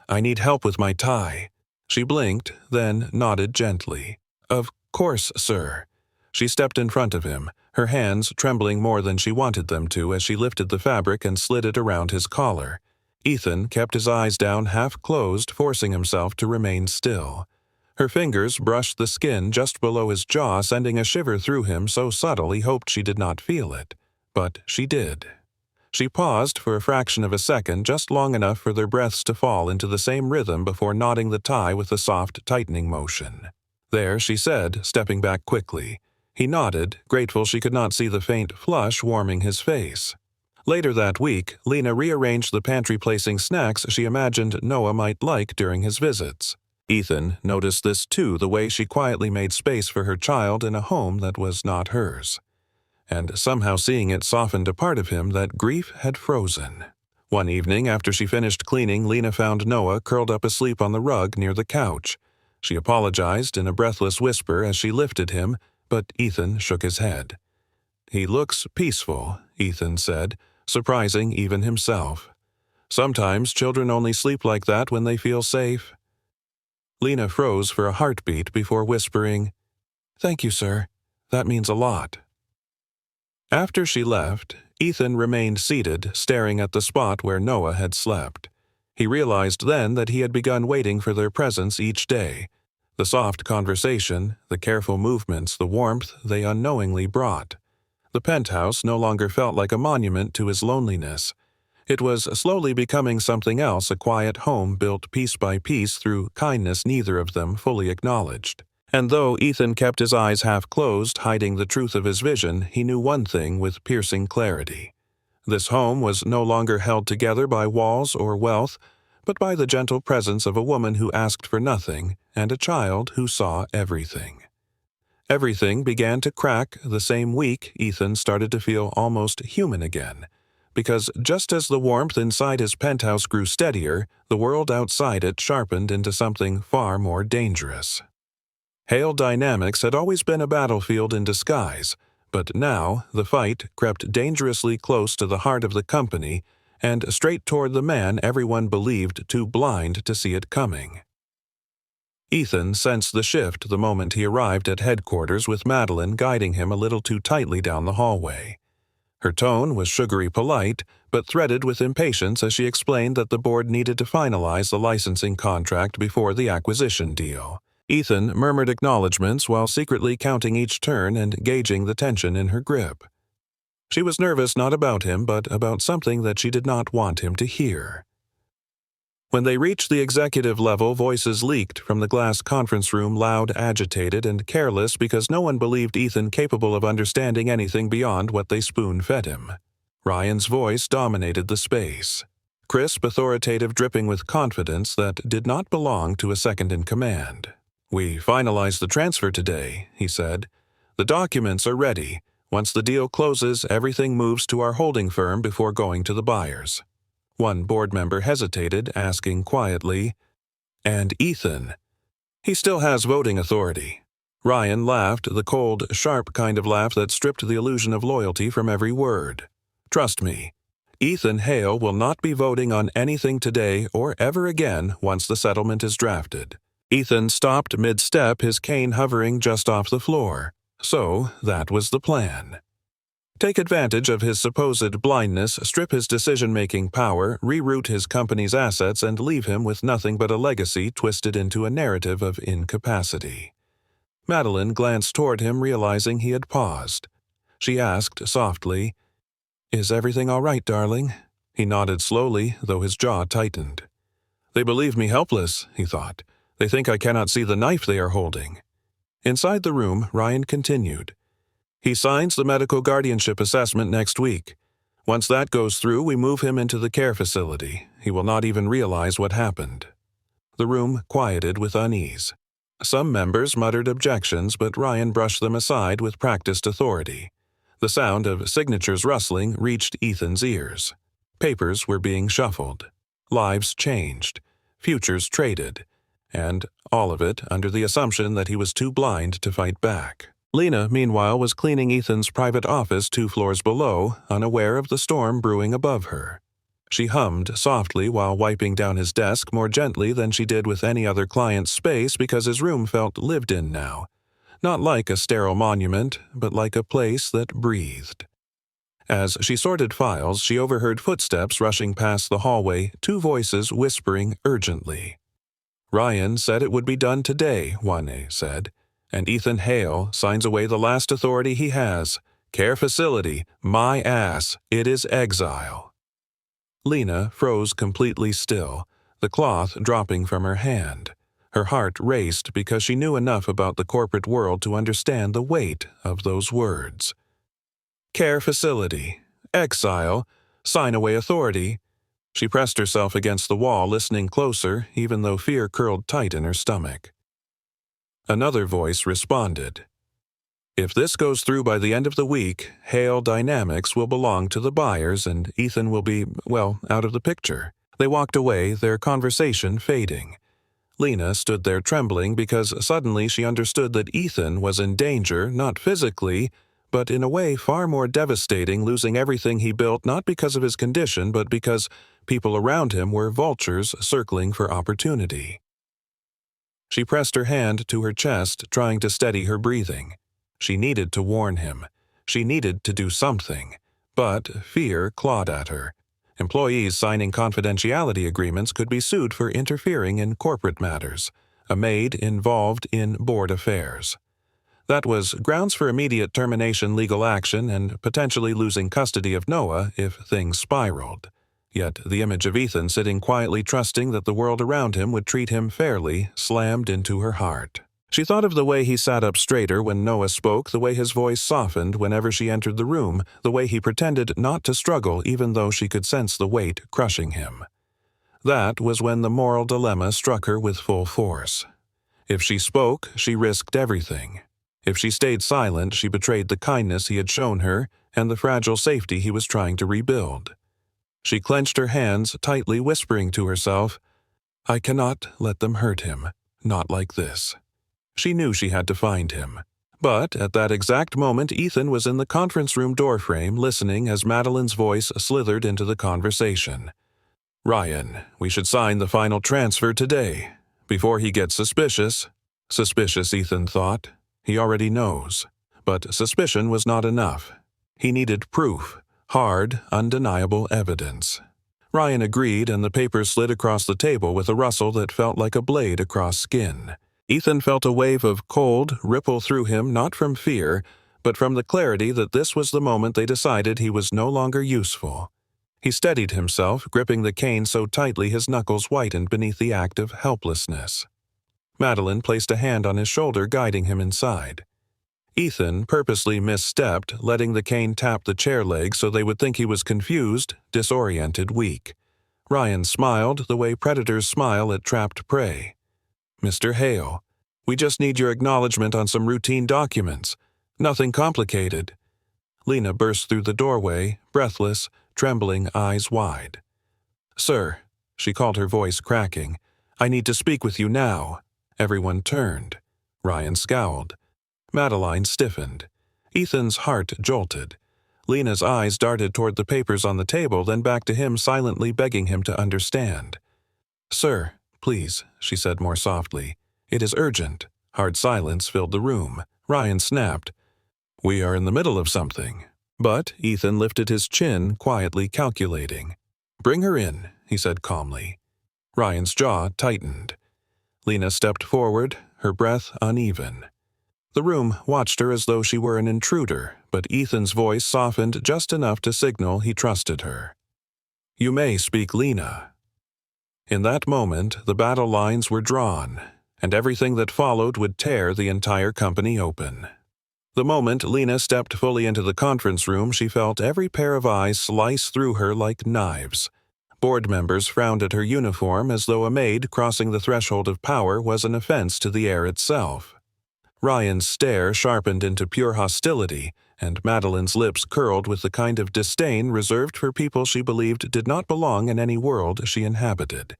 I need help with my tie." She blinked, then nodded gently. "Of course, sir." She stepped in front of him, her hands trembling more than she wanted them to as she lifted the fabric and slid it around his collar. Ethan kept his eyes down, half closed, forcing himself to remain still. Her fingers brushed the skin just below his jaw, sending a shiver through him so subtle he hoped she did not feel it. But she did. She paused for a fraction of a second, just long enough for their breaths to fall into the same rhythm before knotting the tie with a soft tightening motion. "There," she said, stepping back quickly. He nodded, grateful she could not see the faint flush warming his face. Later that week, Lena rearranged the pantry, placing snacks she imagined Noah might like during his visits. Ethan noticed this too, the way she quietly made space for her child in a home that was not hers. And somehow seeing it softened a part of him that grief had frozen. One evening, after she finished cleaning, Lena found Noah curled up asleep on the rug near the couch. She apologized in a breathless whisper as she lifted him, but Ethan shook his head. "He looks peaceful," Ethan said, surprising even himself. "Sometimes children only sleep like that when they feel safe." Lena froze for a heartbeat before whispering, "Thank you, sir. That means a lot." After she left, Ethan remained seated, staring at the spot where Noah had slept. He realized then that he had begun waiting for their presence each day. The soft conversation, the careful movements, the warmth they unknowingly brought. The penthouse no longer felt like a monument to his loneliness. It was slowly becoming something else, a quiet home built piece by piece through kindness neither of them fully acknowledged. And though Ethan kept his eyes half closed, hiding the truth of his vision, he knew one thing with piercing clarity. This home was no longer held together by walls or wealth, but by the gentle presence of a woman who asked for nothing and a child who saw everything. Everything began to crack the same week Ethan started to feel almost human again, because just as the warmth inside his penthouse grew steadier, the world outside it sharpened into something far more dangerous. Hale Dynamics had always been a battlefield in disguise, but now the fight crept dangerously close to the heart of the company and straight toward the man everyone believed too blind to see it coming. Ethan sensed the shift the moment he arrived at headquarters, with Madeline guiding him a little too tightly down the hallway. Her tone was sugary polite, but threaded with impatience as she explained that the board needed to finalize the licensing contract before the acquisition deal. Ethan murmured acknowledgments while secretly counting each turn and gauging the tension in her grip. She was nervous not about him, but about something that she did not want him to hear. When they reached the executive level, voices leaked from the glass conference room, loud, agitated, and careless because no one believed Ethan capable of understanding anything beyond what they spoon-fed him. Ryan's voice dominated the space. Crisp, authoritative, dripping with confidence that did not belong to a second-in-command. "We finalized the transfer today," he said. "The documents are ready. Once the deal closes, everything moves to our holding firm before going to the buyers." One board member hesitated, asking quietly, "And Ethan? He still has voting authority." Ryan laughed, the cold, sharp kind of laugh that stripped the illusion of loyalty from every word. "Trust me, Ethan Hale will not be voting on anything today or ever again once the settlement is drafted." Ethan stopped mid-step, his cane hovering just off the floor. So that was the plan. Take advantage of his supposed blindness, strip his decision-making power, reroute his company's assets, and leave him with nothing but a legacy twisted into a narrative of incapacity. Madeline glanced toward him, realizing he had paused. She asked softly, "Is everything all right, darling?" He nodded slowly, though his jaw tightened. "They believe me helpless," he thought. "They think I cannot see the knife they are holding." Inside the room, Ryan continued. "He signs the medical guardianship assessment next week. Once that goes through, we move him into the care facility. He will not even realize what happened." The room quieted with unease. Some members muttered objections, but Ryan brushed them aside with practiced authority. The sound of signatures rustling reached Ethan's ears. Papers were being shuffled. Lives changed. Futures traded. And all of it under the assumption that he was too blind to fight back. Lena, meanwhile, was cleaning Ethan's private office 2 floors below, unaware of the storm brewing above her. She hummed softly while wiping down his desk more gently than she did with any other client's space because his room felt lived in now. Not like a sterile monument, but like a place that breathed. As she sorted files, she overheard footsteps rushing past the hallway, 2 voices whispering urgently. "Ryan said it would be done today," one said, "and Ethan Hale signs away the last authority he has. Care facility, my ass, it is exile." Lena froze completely still, the cloth dropping from her hand. Her heart raced because she knew enough about the corporate world to understand the weight of those words. Care facility, exile, sign away authority. She pressed herself against the wall, listening closer, even though fear curled tight in her stomach. Another voice responded. "If this goes through by the end of the week, Hale Dynamics will belong to the buyers and Ethan will be, well, out of the picture." They walked away, their conversation fading. Lena stood there trembling because suddenly she understood that Ethan was in danger, not physically, but in a way far more devastating, losing everything he built not because of his condition but because people around him were vultures circling for opportunity. She pressed her hand to her chest, trying to steady her breathing. She needed to warn him. She needed to do something. But fear clawed at her. Employees signing confidentiality agreements could be sued for interfering in corporate matters. A maid involved in board affairs. That was grounds for immediate termination legal action and potentially losing custody of Noah if things spiraled. Yet the image of Ethan sitting quietly trusting that the world around him would treat him fairly slammed into her heart. She thought of the way he sat up straighter when Noah spoke, the way his voice softened whenever she entered the room, the way he pretended not to struggle even though she could sense the weight crushing him. That was when the moral dilemma struck her with full force. If she spoke, she risked everything. If she stayed silent, she betrayed the kindness he had shown her and the fragile safety he was trying to rebuild. She clenched her hands tightly, whispering to herself, "I cannot let them hurt him, not like this." She knew she had to find him. But at that exact moment, Ethan was in the conference room doorframe listening as Madeline's voice slithered into the conversation. "Ryan, we should sign the final transfer today, before he gets suspicious." Suspicious, Ethan thought. He already knows. But suspicion was not enough. He needed proof, hard, undeniable evidence. Ryan agreed, and the papers slid across the table with a rustle that felt like a blade across skin. Ethan felt a wave of cold ripple through him, not from fear, but from the clarity that this was the moment they decided he was no longer useful. He steadied himself, gripping the cane so tightly his knuckles whitened beneath the act of helplessness. Madeline placed a hand on his shoulder, guiding him inside. Ethan purposely misstepped, letting the cane tap the chair leg so they would think he was confused, disoriented, weak. Ryan smiled the way predators smile at trapped prey. "Mr. Hale, we just need your acknowledgement on some routine documents. Nothing complicated." Lena burst through the doorway, breathless, trembling, eyes wide. "Sir," she called, her voice cracking, "I need to speak with you now." Everyone turned. Ryan scowled. Madeline stiffened. Ethan's heart jolted. Lena's eyes darted toward the papers on the table, then back to him, silently begging him to understand. "Sir, please," she said more softly. "It is urgent." Hard silence filled the room. Ryan snapped. "We are in the middle of something." But Ethan lifted his chin, quietly calculating. "Bring her in," he said calmly. Ryan's jaw tightened. Lena stepped forward, her breath uneven. The room watched her as though she were an intruder, but Ethan's voice softened just enough to signal he trusted her. "You may speak, Lena." In that moment, the battle lines were drawn, and everything that followed would tear the entire company open. The moment Lena stepped fully into the conference room, she felt every pair of eyes slice through her like knives. Board members frowned at her uniform as though a maid crossing the threshold of power was an offense to the air itself. Ryan's stare sharpened into pure hostility, and Madeline's lips curled with the kind of disdain reserved for people she believed did not belong in any world she inhabited.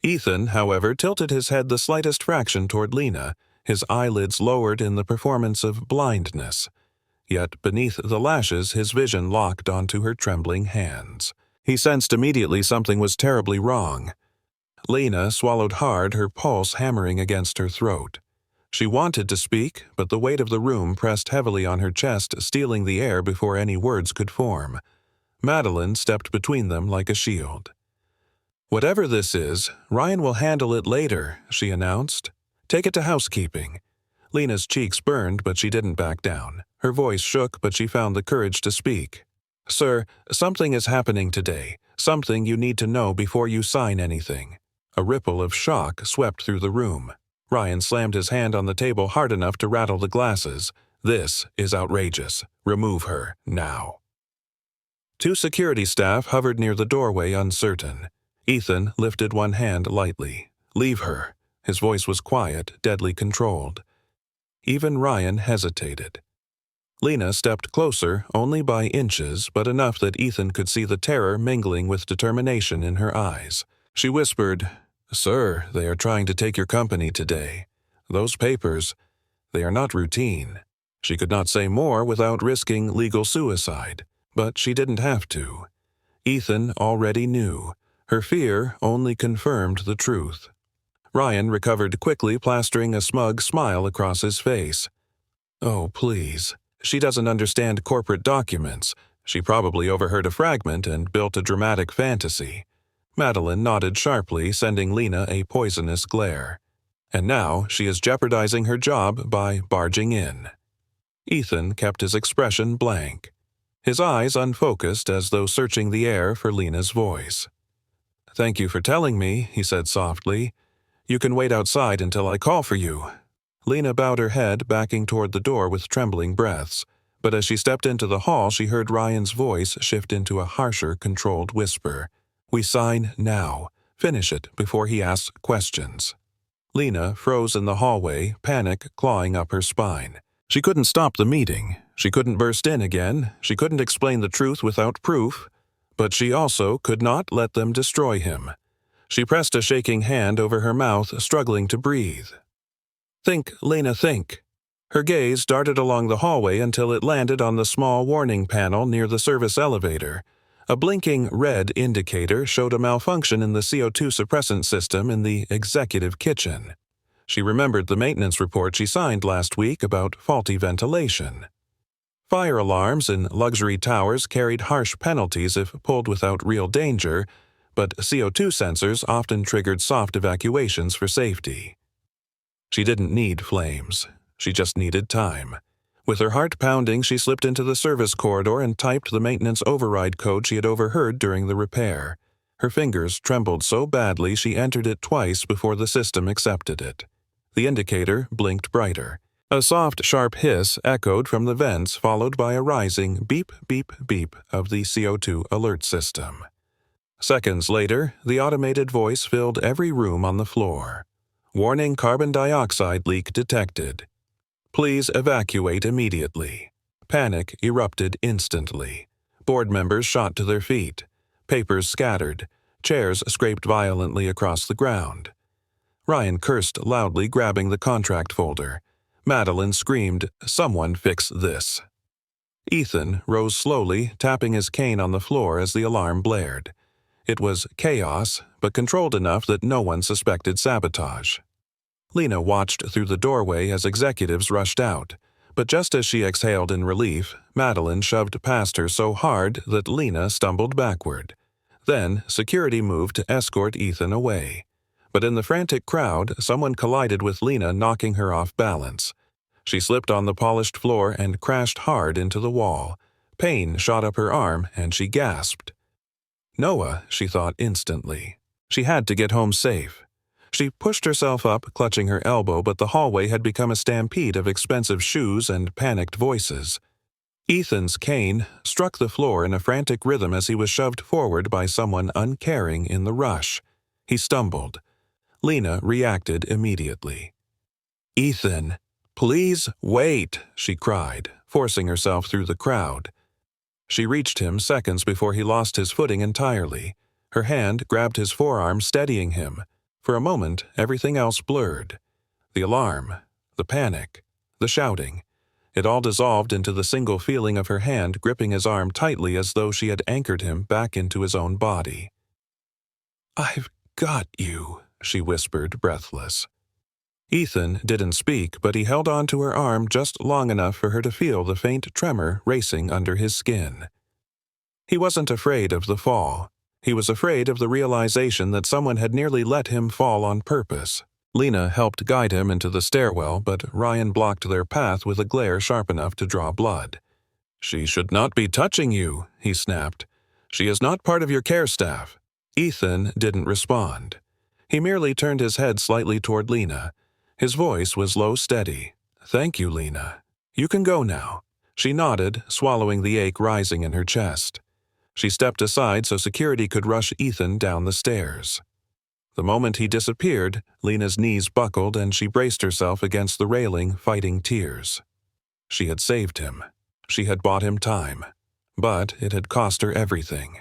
Ethan, however, tilted his head the slightest fraction toward Lena, his eyelids lowered in the performance of blindness. Yet beneath the lashes his vision locked onto her trembling hands. He sensed immediately something was terribly wrong. Lena swallowed hard, her pulse hammering against her throat. She wanted to speak, but the weight of the room pressed heavily on her chest, stealing the air before any words could form. Madeline stepped between them like a shield. "Whatever this is, Ryan will handle it later," she announced. "Take it to housekeeping." Lena's cheeks burned, but she didn't back down. Her voice shook, but she found the courage to speak. "Sir, something is happening today. Something you need to know before you sign anything." A ripple of shock swept through the room. Ryan slammed his hand on the table hard enough to rattle the glasses. "This is outrageous. Remove her, now." Two security staff hovered near the doorway, uncertain. Ethan lifted one hand lightly. "Leave her." His voice was quiet, deadly controlled. Even Ryan hesitated. Lena stepped closer, only by inches, but enough that Ethan could see the terror mingling with determination in her eyes. She whispered, "Sir, they are trying to take your company today. Those papers, they are not routine." She could not say more without risking legal suicide, but she didn't have to. Ethan already knew. Her fear only confirmed the truth. Ryan recovered quickly, plastering a smug smile across his face. "Oh, please. She doesn't understand corporate documents. She probably overheard a fragment and built a dramatic fantasy." Madeline nodded sharply, sending Lena a poisonous glare. "And now she is jeopardizing her job by barging in." Ethan kept his expression blank, his eyes unfocused as though searching the air for Lena's voice. "Thank you for telling me," he said softly. "You can wait outside until I call for you." Lena bowed her head, backing toward the door with trembling breaths, but as she stepped into the hall she heard Ryan's voice shift into a harsher, controlled whisper. "We sign now. Finish it before he asks questions." Lena froze in the hallway, panic clawing up her spine. She couldn't stop the meeting. She couldn't burst in again. She couldn't explain the truth without proof. But she also could not let them destroy him. She pressed a shaking hand over her mouth, struggling to breathe. "Think, Lena, think." Her gaze darted along the hallway until it landed on the small warning panel near the service elevator. A blinking red indicator showed a malfunction in the CO2 suppressant system in the executive kitchen. She remembered the maintenance report she signed last week about faulty ventilation. Fire alarms in luxury towers carried harsh penalties if pulled without real danger, but CO2 sensors often triggered soft evacuations for safety. She didn't need flames. She just needed time. With her heart pounding, she slipped into the service corridor and typed the maintenance override code she had overheard during the repair. Her fingers trembled so badly she entered it twice before the system accepted it. The indicator blinked brighter. A soft, sharp hiss echoed from the vents, followed by a rising beep, beep, beep of the CO2 alert system. Seconds later, the automated voice filled every room on the floor. "Warning, carbon dioxide leak detected. Please evacuate immediately." Panic erupted instantly. Board members shot to their feet. Papers scattered. Chairs scraped violently across the ground. Ryan cursed loudly, grabbing the contract folder. Madeline screamed, "Someone fix this." Ethan rose slowly, tapping his cane on the floor as the alarm blared. It was chaos, but controlled enough that no one suspected sabotage. Lena watched through the doorway as executives rushed out, but just as she exhaled in relief, Madeline shoved past her so hard that Lena stumbled backward. Then, security moved to escort Ethan away. But in the frantic crowd, someone collided with Lena, knocking her off balance. She slipped on the polished floor and crashed hard into the wall. Pain shot up her arm, and she gasped. Noah, she thought instantly. She had to get home safe. She pushed herself up, clutching her elbow, but the hallway had become a stampede of expensive shoes and panicked voices. Ethan's cane struck the floor in a frantic rhythm as he was shoved forward by someone uncaring in the rush. He stumbled. Lena reacted immediately. "Ethan, please wait," she cried, forcing herself through the crowd. She reached him seconds before he lost his footing entirely. Her hand grabbed his forearm, steadying him. For a moment, everything else blurred. The alarm, the panic, the shouting. It all dissolved into the single feeling of her hand gripping his arm tightly as though she had anchored him back into his own body. "I've got you," she whispered, breathless. Ethan didn't speak, but he held on to her arm just long enough for her to feel the faint tremor racing under his skin. He wasn't afraid of the fall. He was afraid of the realization that someone had nearly let him fall on purpose. Lena helped guide him into the stairwell, but Ryan blocked their path with a glare sharp enough to draw blood. "She should not be touching you," he snapped. "She is not part of your care staff." Ethan didn't respond. He merely turned his head slightly toward Lena. His voice was low, steady. "Thank you, Lena. You can go now." She nodded, swallowing the ache rising in her chest. She stepped aside so security could rush Ethan down the stairs. The moment he disappeared, Lena's knees buckled and she braced herself against the railing, fighting tears. She had saved him. She had bought him time. But it had cost her everything.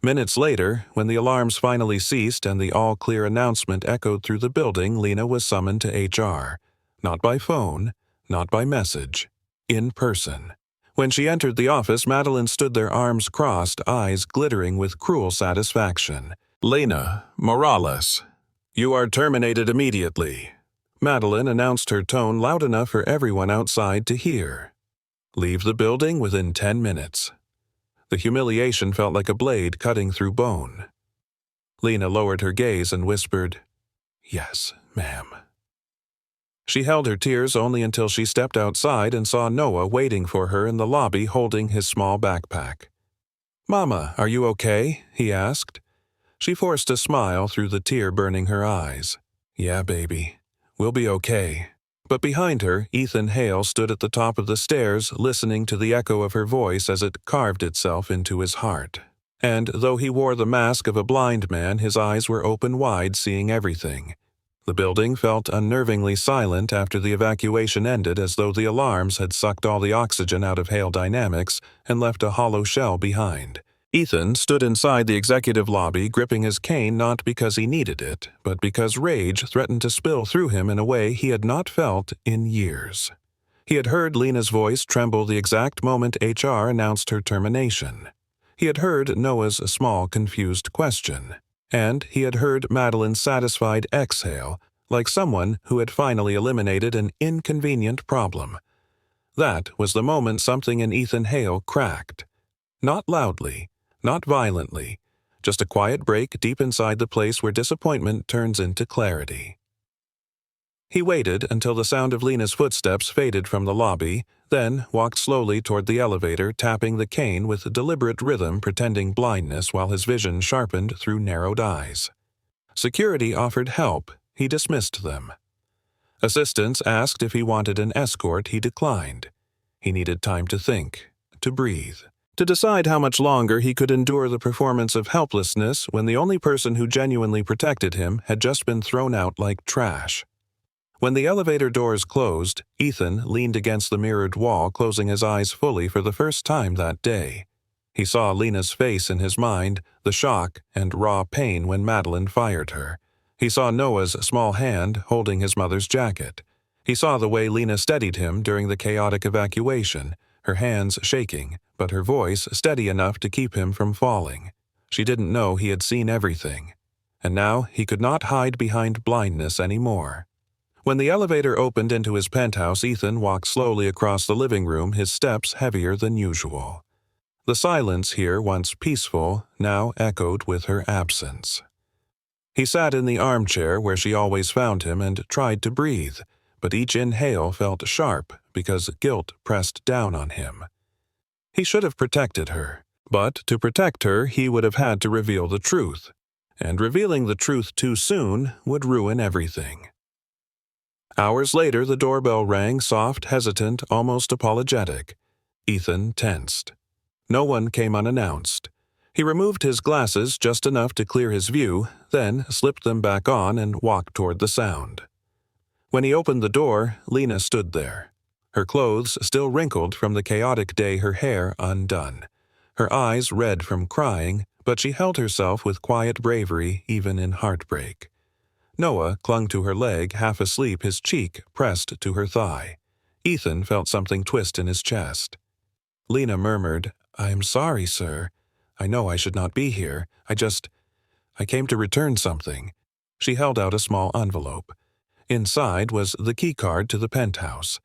Minutes later, when the alarms finally ceased and the all-clear announcement echoed through the building, Lena was summoned to HR. Not by phone, not by message. In person. When she entered the office, Madeline stood there, arms crossed, eyes glittering with cruel satisfaction. "Lena Morales, you are terminated immediately." Madeline announced, her tone loud enough for everyone outside to hear. "Leave the building within 10 minutes." The humiliation felt like a blade cutting through bone. Lena lowered her gaze and whispered, "Yes, ma'am." She held her tears only until she stepped outside and saw Noah waiting for her in the lobby holding his small backpack. "Mama, are you okay?" he asked. She forced a smile through the tear burning her eyes. "Yeah, baby. We'll be okay." But behind her, Ethan Hale stood at the top of the stairs, listening to the echo of her voice as it carved itself into his heart. And though he wore the mask of a blind man, his eyes were open wide, seeing everything. The building felt unnervingly silent after the evacuation ended, as though the alarms had sucked all the oxygen out of Hale Dynamics and left a hollow shell behind. Ethan stood inside the executive lobby, gripping his cane not because he needed it, but because rage threatened to spill through him in a way he had not felt in years. He had heard Lena's voice tremble the exact moment HR announced her termination. He had heard Noah's small, confused question. And he had heard Madeline's satisfied exhale, like someone who had finally eliminated an inconvenient problem. That was the moment something in Ethan Hale cracked. Not loudly. Not violently, just a quiet break deep inside the place where disappointment turns into clarity. He waited until the sound of Lena's footsteps faded from the lobby, then walked slowly toward the elevator, tapping the cane with deliberate rhythm, pretending blindness while his vision sharpened through narrowed eyes. Security offered help. He dismissed them. Assistants asked if he wanted an escort. He declined. He needed time to think, to breathe. To decide how much longer he could endure the performance of helplessness when the only person who genuinely protected him had just been thrown out like trash. When the elevator doors closed, Ethan leaned against the mirrored wall, closing his eyes fully for the first time that day. He saw Lena's face in his mind, the shock and raw pain when Madeline fired her. He saw Noah's small hand holding his mother's jacket. He saw the way Lena steadied him during the chaotic evacuation, her hands shaking, but her voice steady enough to keep him from falling. She didn't know he had seen everything. And now he could not hide behind blindness anymore. When the elevator opened into his penthouse, Ethan walked slowly across the living room, his steps heavier than usual. The silence here, once peaceful, now echoed with her absence. He sat in the armchair where she always found him and tried to breathe, but each inhale felt sharp because guilt pressed down on him. He should have protected her, but to protect her he would have had to reveal the truth, and revealing the truth too soon would ruin everything. Hours later, the doorbell rang, soft, hesitant, almost apologetic. Ethan tensed. No one came unannounced. He removed his glasses just enough to clear his view, then slipped them back on and walked toward the sound. When he opened the door, Lena stood there, her clothes still wrinkled from the chaotic day, her hair undone, her eyes red from crying, but she held herself with quiet bravery even in heartbreak. Noah clung to her leg, half asleep, his cheek pressed to her thigh. Ethan felt something twist in his chest. Lena murmured, "I am sorry, sir. I know I should not be here. I came to return something." She held out a small envelope. Inside was the keycard to the penthouse.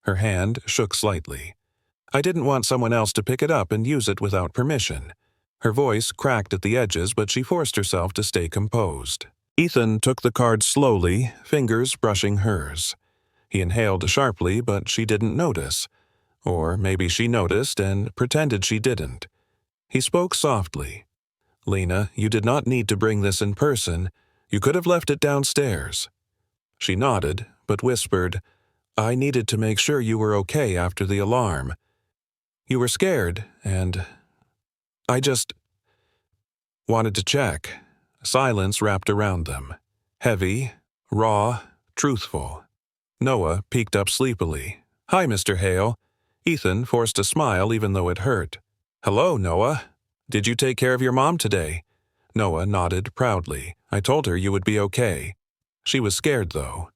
Her hand shook slightly. "I didn't want someone else to pick it up and use it without permission." Her voice cracked at the edges, but she forced herself to stay composed. Ethan took the card slowly, fingers brushing hers. He inhaled sharply, but she didn't notice. Or maybe she noticed and pretended she didn't. He spoke softly. "Lena, you did not need to bring this in person. You could have left it downstairs." She nodded, but whispered, "I needed to make sure you were okay after the alarm. You were scared, and I just wanted to check." Silence wrapped around them. Heavy, raw, truthful. Noah peeked up sleepily. "Hi, Mr. Hale." Ethan forced a smile even though it hurt. "Hello, Noah. Did you take care of your mom today?" Noah nodded proudly. "I told her you would be okay." She was scared, though.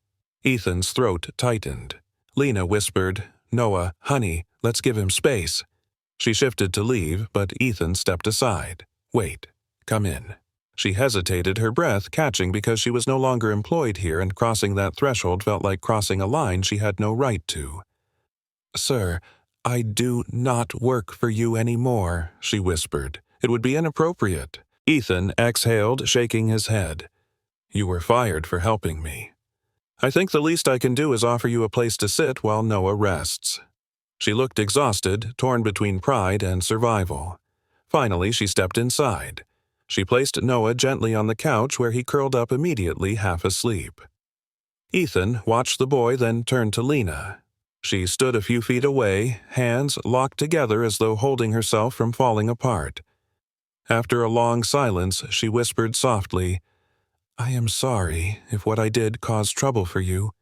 Ethan's throat tightened. Lena whispered, "Noah, honey, let's give him space." She shifted to leave, but Ethan stepped aside. "Wait. Come in." She hesitated, her breath catching because she was no longer employed here, and crossing that threshold felt like crossing a line she had no right to. "Sir, I do not work for you anymore," she whispered. "It would be inappropriate." Ethan exhaled, shaking his head. "You were fired for helping me. I think the least I can do is offer you a place to sit while Noah rests." She looked exhausted, torn between pride and survival. Finally, she stepped inside. She placed Noah gently on the couch where he curled up immediately, half asleep. Ethan watched the boy, then turned to Lena. She stood a few feet away, hands locked together as though holding herself from falling apart. After a long silence, she whispered softly, "I am sorry if what I did caused trouble for you.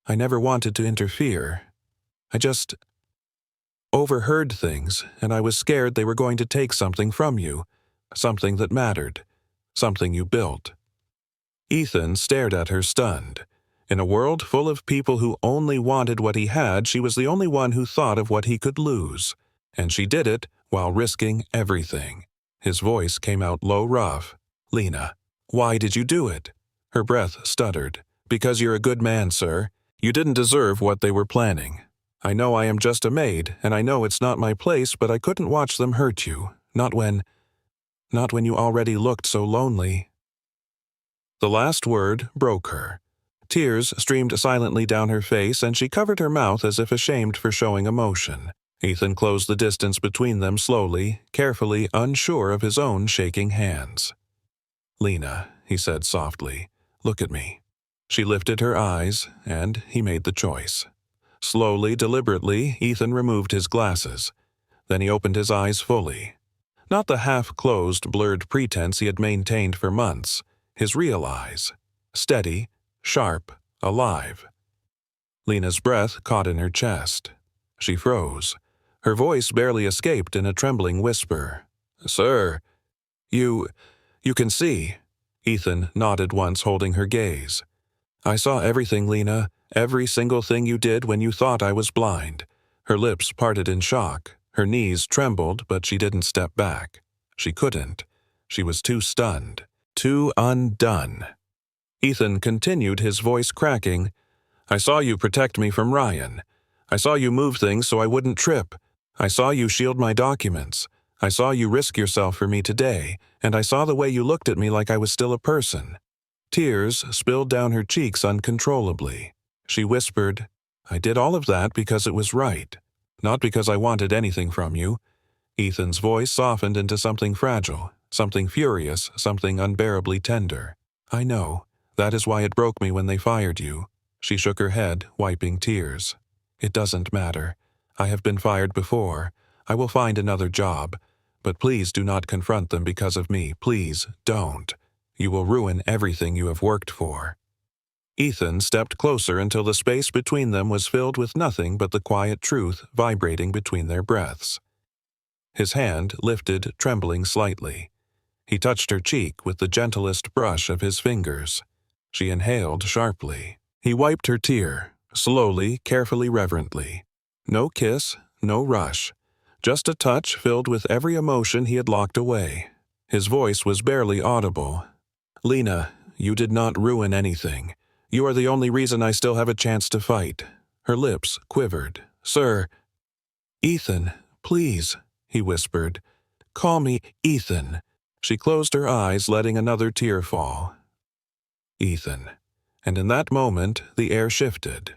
I never wanted to interfere. I just overheard things, and I was scared they were going to take something from you, something that mattered, something you built." Ethan stared at her stunned. In a world full of people who only wanted what he had, she was the only one who thought of what he could lose. And she did it while risking everything. His voice came out low, rough. "Lena, why did you do it?" Her breath stuttered. "Because you're a good man, sir. You didn't deserve what they were planning. I know I am just a maid, and I know it's not my place, but I couldn't watch them hurt you. Not when you already looked so lonely." The last word broke her. Tears streamed silently down her face, and she covered her mouth as if ashamed for showing emotion. Ethan closed the distance between them slowly, carefully, unsure of his own shaking hands. "Lena," he said softly, "look at me." She lifted her eyes, and he made the choice. Slowly, deliberately, Ethan removed his glasses. Then he opened his eyes fully. Not the half-closed, blurred pretense he had maintained for months. His real eyes. Steady, sharp, alive. Lena's breath caught in her chest. She froze. Her voice barely escaped in a trembling whisper. "Sir, you can see." Ethan nodded once, holding her gaze. "I saw everything, Lena, every single thing you did when you thought I was blind." Her lips parted in shock. Her knees trembled, but she didn't step back. She couldn't. She was too stunned, too undone. Ethan continued, his voice cracking. "I saw you protect me from Ryan. I saw you move things so I wouldn't trip. I saw you shield my documents. I saw you risk yourself for me today, and I saw the way you looked at me like I was still a person." Tears spilled down her cheeks uncontrollably. She whispered, "I did all of that because it was right, not because I wanted anything from you." Ethan's voice softened into something fragile, something furious, something unbearably tender. "I know. That is why it broke me when they fired you." She shook her head, wiping tears. "It doesn't matter. I have been fired before. I will find another job. But please do not confront them because of me. Please don't. You will ruin everything you have worked for." Ethan stepped closer until the space between them was filled with nothing but the quiet truth vibrating between their breaths. His hand lifted, trembling slightly. He touched her cheek with the gentlest brush of his fingers. She inhaled sharply. He wiped her tear, slowly, carefully, reverently. No kiss, no rush. Just a touch filled with every emotion he had locked away. His voice was barely audible. "Lena, you did not ruin anything. You are the only reason I still have a chance to fight." Her lips quivered. "Sir." "Ethan, please," he whispered. "Call me Ethan." She closed her eyes, letting another tear fall. Ethan. And in that moment, the air shifted.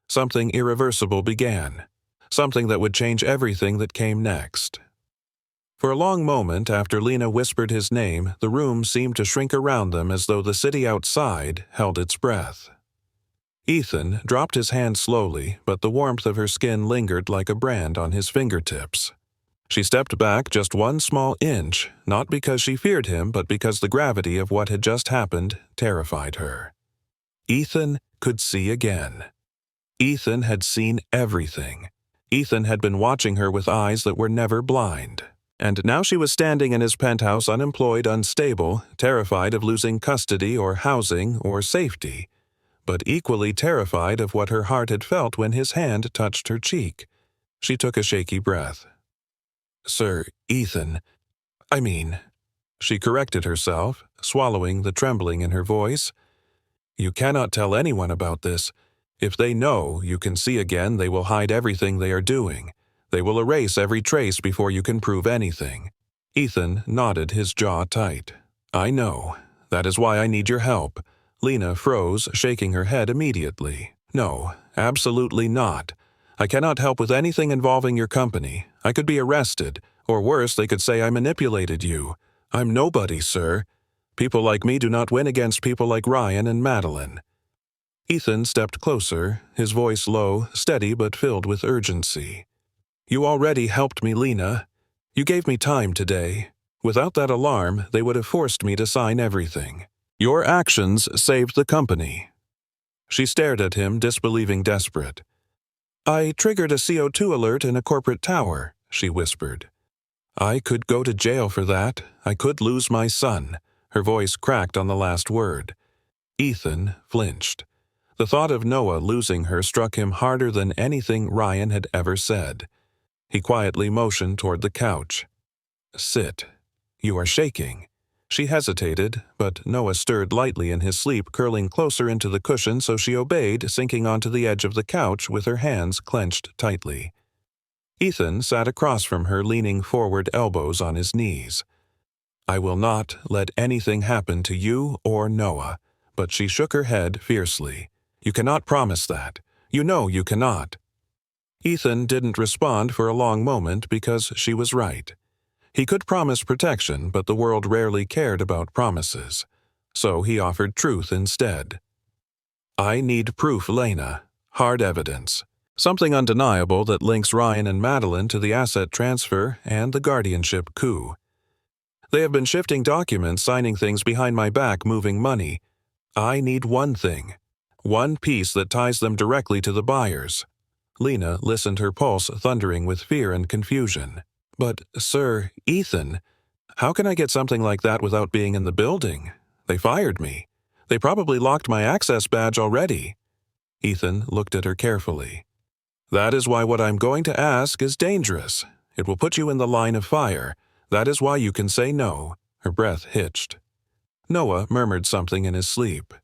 Something irreversible began. Something that would change everything that came next. For a long moment after Lena whispered his name, the room seemed to shrink around them as though the city outside held its breath. Ethan dropped his hand slowly, but the warmth of her skin lingered like a brand on his fingertips. She stepped back just one small inch, not because she feared him, but because the gravity of what had just happened terrified her. Ethan could see again. Ethan had seen everything. Ethan had been watching her with eyes that were never blind. And now she was standing in his penthouse, unemployed, unstable, terrified of losing custody or housing or safety, but equally terrified of what her heart had felt when his hand touched her cheek. She took a shaky breath. "Sir, Ethan, I mean," she corrected herself, swallowing the trembling in her voice. "You cannot tell anyone about this. If they know you can see again, they will hide everything they are doing. They will erase every trace before you can prove anything." Ethan nodded, his jaw tight. "I know. That is why I need your help." Lena froze, shaking her head immediately. "No, absolutely not. I cannot help with anything involving your company. I could be arrested, or worse, they could say I manipulated you. I'm nobody, sir. People like me do not win against people like Ryan and Madeline." Ethan stepped closer, his voice low, steady but filled with urgency. "You already helped me, Lena. You gave me time today. Without that alarm, they would have forced me to sign everything. Your actions saved the company." She stared at him, disbelieving, desperate. "I triggered a CO2 alert in a corporate tower," she whispered. "I could go to jail for that. I could lose my son." Her voice cracked on the last word. Ethan flinched. The thought of Noah losing her struck him harder than anything Ryan had ever said. He quietly motioned toward the couch. "Sit. You are shaking." She hesitated, but Noah stirred lightly in his sleep, curling closer into the cushion, so she obeyed, sinking onto the edge of the couch with her hands clenched tightly. Ethan sat across from her, leaning forward, elbows on his knees. "I will not let anything happen to you or Noah," but she shook her head fiercely. "You cannot promise that. You know you cannot." Ethan didn't respond for a long moment because she was right. He could promise protection, but the world rarely cared about promises. So he offered truth instead. "I need proof, Lena. Hard evidence. Something undeniable that links Ryan and Madeline to the asset transfer and the guardianship coup. They have been shifting documents, signing things behind my back, moving money. I need one thing. one piece that ties them directly to the buyers. Lena listened, her pulse thundering with fear and confusion. But, sir, Ethan, how can I get something like that without being in the building? They fired me. They probably locked my access badge already. Ethan looked at her carefully. That is why what I'm going to ask is dangerous. It will put you in the line of fire. That is why you can say no. Her breath hitched. Noah murmured something in his sleep.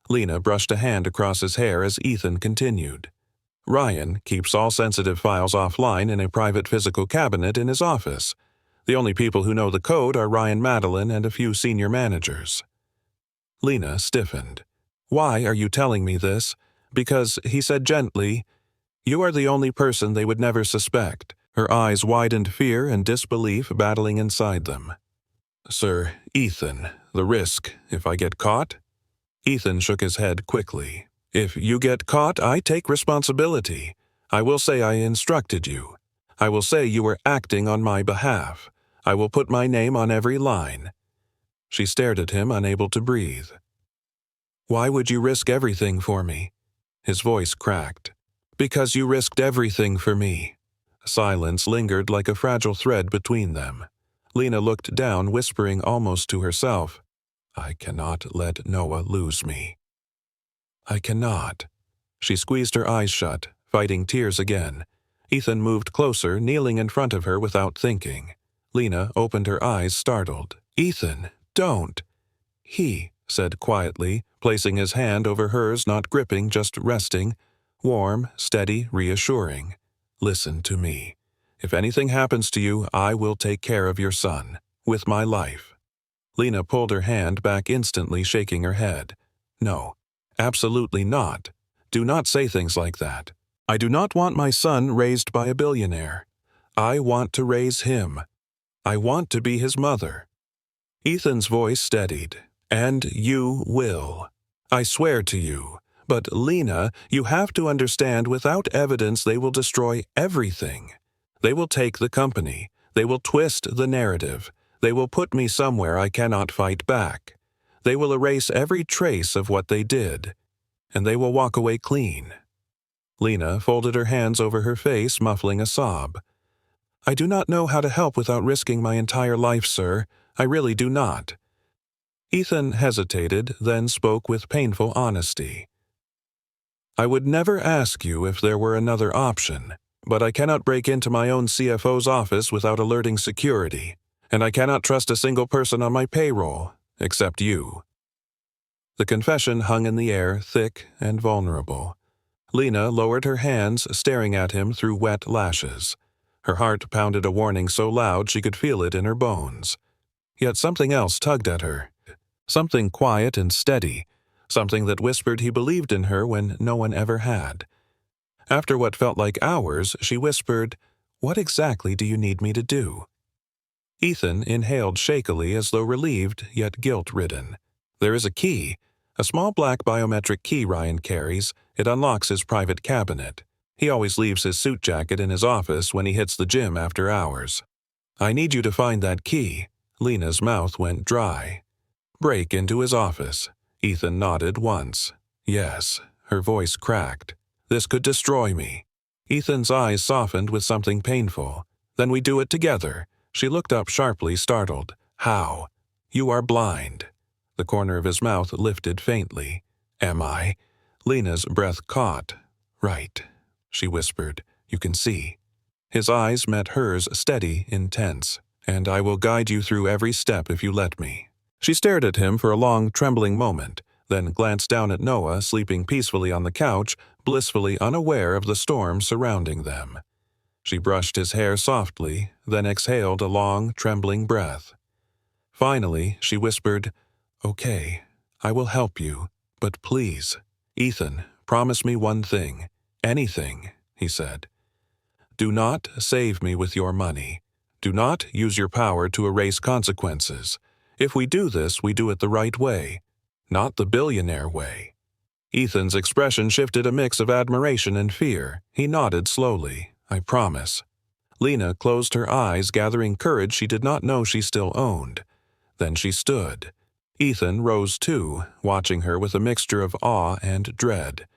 Lena brushed a hand across his hair as Ethan continued. Ryan keeps all sensitive files offline in a private physical cabinet in his office. The only people who know the code are Ryan, Madeline, and a few senior managers. Lena stiffened. Why are you telling me this? Because, he said gently, you are the only person they would never suspect. Her eyes widened, fear and disbelief battling inside them. Sir, Ethan, the risk, if I get caught? Ethan shook his head quickly. If you get caught, I take responsibility. I will say I instructed you. I will say you were acting on my behalf. I will put my name on every line. She stared at him, unable to breathe. Why would you risk everything for me? His voice cracked. Because you risked everything for me. Silence lingered like a fragile thread between them. Lena looked down, whispering almost to herself, I cannot let Noah lose me. I cannot. She squeezed her eyes shut, fighting tears again. Ethan moved closer, kneeling in front of her without thinking. Lena opened her eyes, startled. Ethan, don't. He said quietly, placing his hand over hers, not gripping, just resting. Warm, steady, reassuring. Listen to me. If anything happens to you, I will take care of your son. With my life. Lena pulled her hand back instantly, shaking her head. No, absolutely not. Do not say things like that. I do not want my son raised by a billionaire. I want to raise him. I want to be his mother. Ethan's voice steadied. And you will. I swear to you. But, Lena, you have to understand, without evidence they will destroy everything. They will take the company. They will twist the narrative. They will put me somewhere I cannot fight back. They will erase every trace of what they did. And they will walk away clean. Lena folded her hands over her face, muffling a sob. I do not know how to help without risking my entire life, sir. I really do not. Ethan hesitated, then spoke with painful honesty. I would never ask you if there were another option, but I cannot break into my own CFO's office without alerting security, and I cannot trust a single person on my payroll, except you. The confession hung in the air, thick and vulnerable. Lena lowered her hands, staring at him through wet lashes. Her heart pounded a warning so loud she could feel it in her bones. Yet something else tugged at her. Something quiet and steady. Something that whispered he believed in her when no one ever had. After what felt like hours, she whispered, What exactly do you need me to do? Ethan inhaled shakily as though relieved, yet guilt-ridden. There is a key. A small black biometric key Ryan carries. It unlocks his private cabinet. He always leaves his suit jacket in his office when he hits the gym after hours. I need you to find that key. Lena's mouth went dry. Break into his office. Ethan nodded once. Yes, her voice cracked. This could destroy me. Ethan's eyes softened with something painful. Then we do it together. She looked up sharply, startled. How? You are blind. The corner of his mouth lifted faintly. Am I? Lena's breath caught. Right, she whispered. You can see. His eyes met hers, steady, intense. And I will guide you through every step if you let me. She stared at him for a long, trembling moment, then glanced down at Noah, sleeping peacefully on the couch, blissfully unaware of the storm surrounding them. She brushed his hair softly, then exhaled a long, trembling breath. Finally, she whispered, Okay, I will help you, but please, Ethan, promise me one thing. Anything, he said. Do not save me with your money. Do not use your power to erase consequences. If we do this, we do it the right way, not the billionaire way. Ethan's expression shifted, a mix of admiration and fear. He nodded slowly. I promise. Lena closed her eyes, gathering courage she did not know she still owned. Then she stood. Ethan rose too, watching her with a mixture of awe and dread.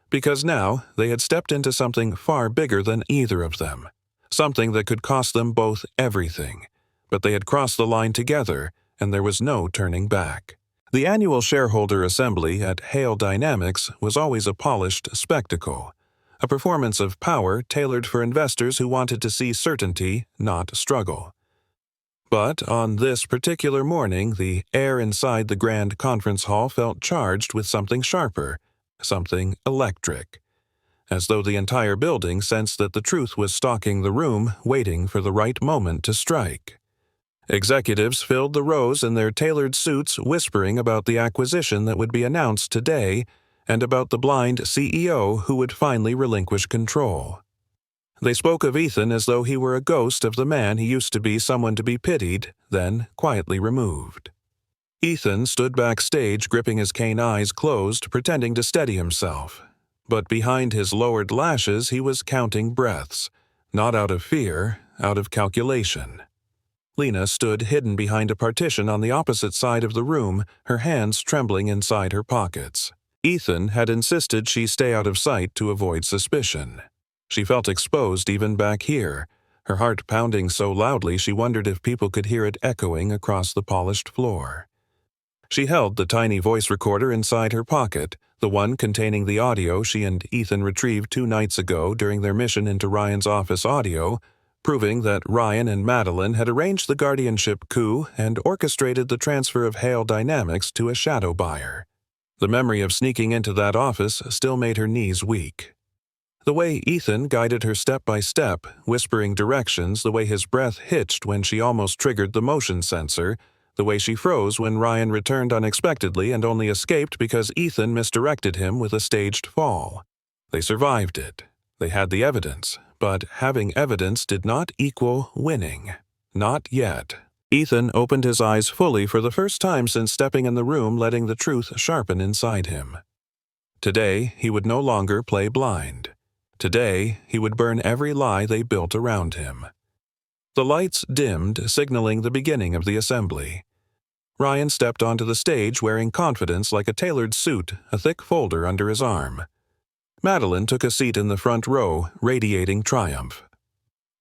Because now they had stepped into something far bigger than either of them. Something that could cost them both everything. But they had crossed the line together, and there was no turning back. The annual shareholder assembly at Hale Dynamics was always a polished spectacle. A performance of power tailored for investors who wanted to see certainty, not struggle. But on this particular morning, the air inside the grand conference hall felt charged with something sharper, something electric, as though the entire building sensed that the truth was stalking the room, waiting for the right moment to strike. Executives filled the rows in their tailored suits, whispering about the acquisition that would be announced today and about the blind CEO who would finally relinquish control. They spoke of Ethan as though he were a ghost of the man he used to be, someone to be pitied, then quietly removed. Ethan stood backstage, gripping his cane eyes closed, pretending to steady himself. But behind his lowered lashes he was counting breaths, not out of fear, out of calculation. Lena stood hidden behind a partition on the opposite side of the room, her hands trembling inside her pockets. Ethan had insisted she stay out of sight to avoid suspicion. She felt exposed even back here, her heart pounding so loudly she wondered if people could hear it echoing across the polished floor. She held the tiny voice recorder inside her pocket, the one containing the audio she and Ethan retrieved 2 nights ago during their mission into Ryan's office audio, proving that Ryan and Madeline had arranged the guardianship coup and orchestrated the transfer of Hale Dynamics to a shadow buyer. The memory of sneaking into that office still made her knees weak. The way Ethan guided her step by step, whispering directions, the way his breath hitched when she almost triggered the motion sensor, the way she froze when Ryan returned unexpectedly and only escaped because Ethan misdirected him with a staged fall. They survived it. They had the evidence, but having evidence did not equal winning. Not yet. Ethan opened his eyes fully for the first time since stepping in the room, letting the truth sharpen inside him. Today, he would no longer play blind. Today, he would burn every lie they built around him. The lights dimmed, signaling the beginning of the assembly. Ryan stepped onto the stage wearing confidence like a tailored suit, a thick folder under his arm. Madeline took a seat in the front row, radiating triumph.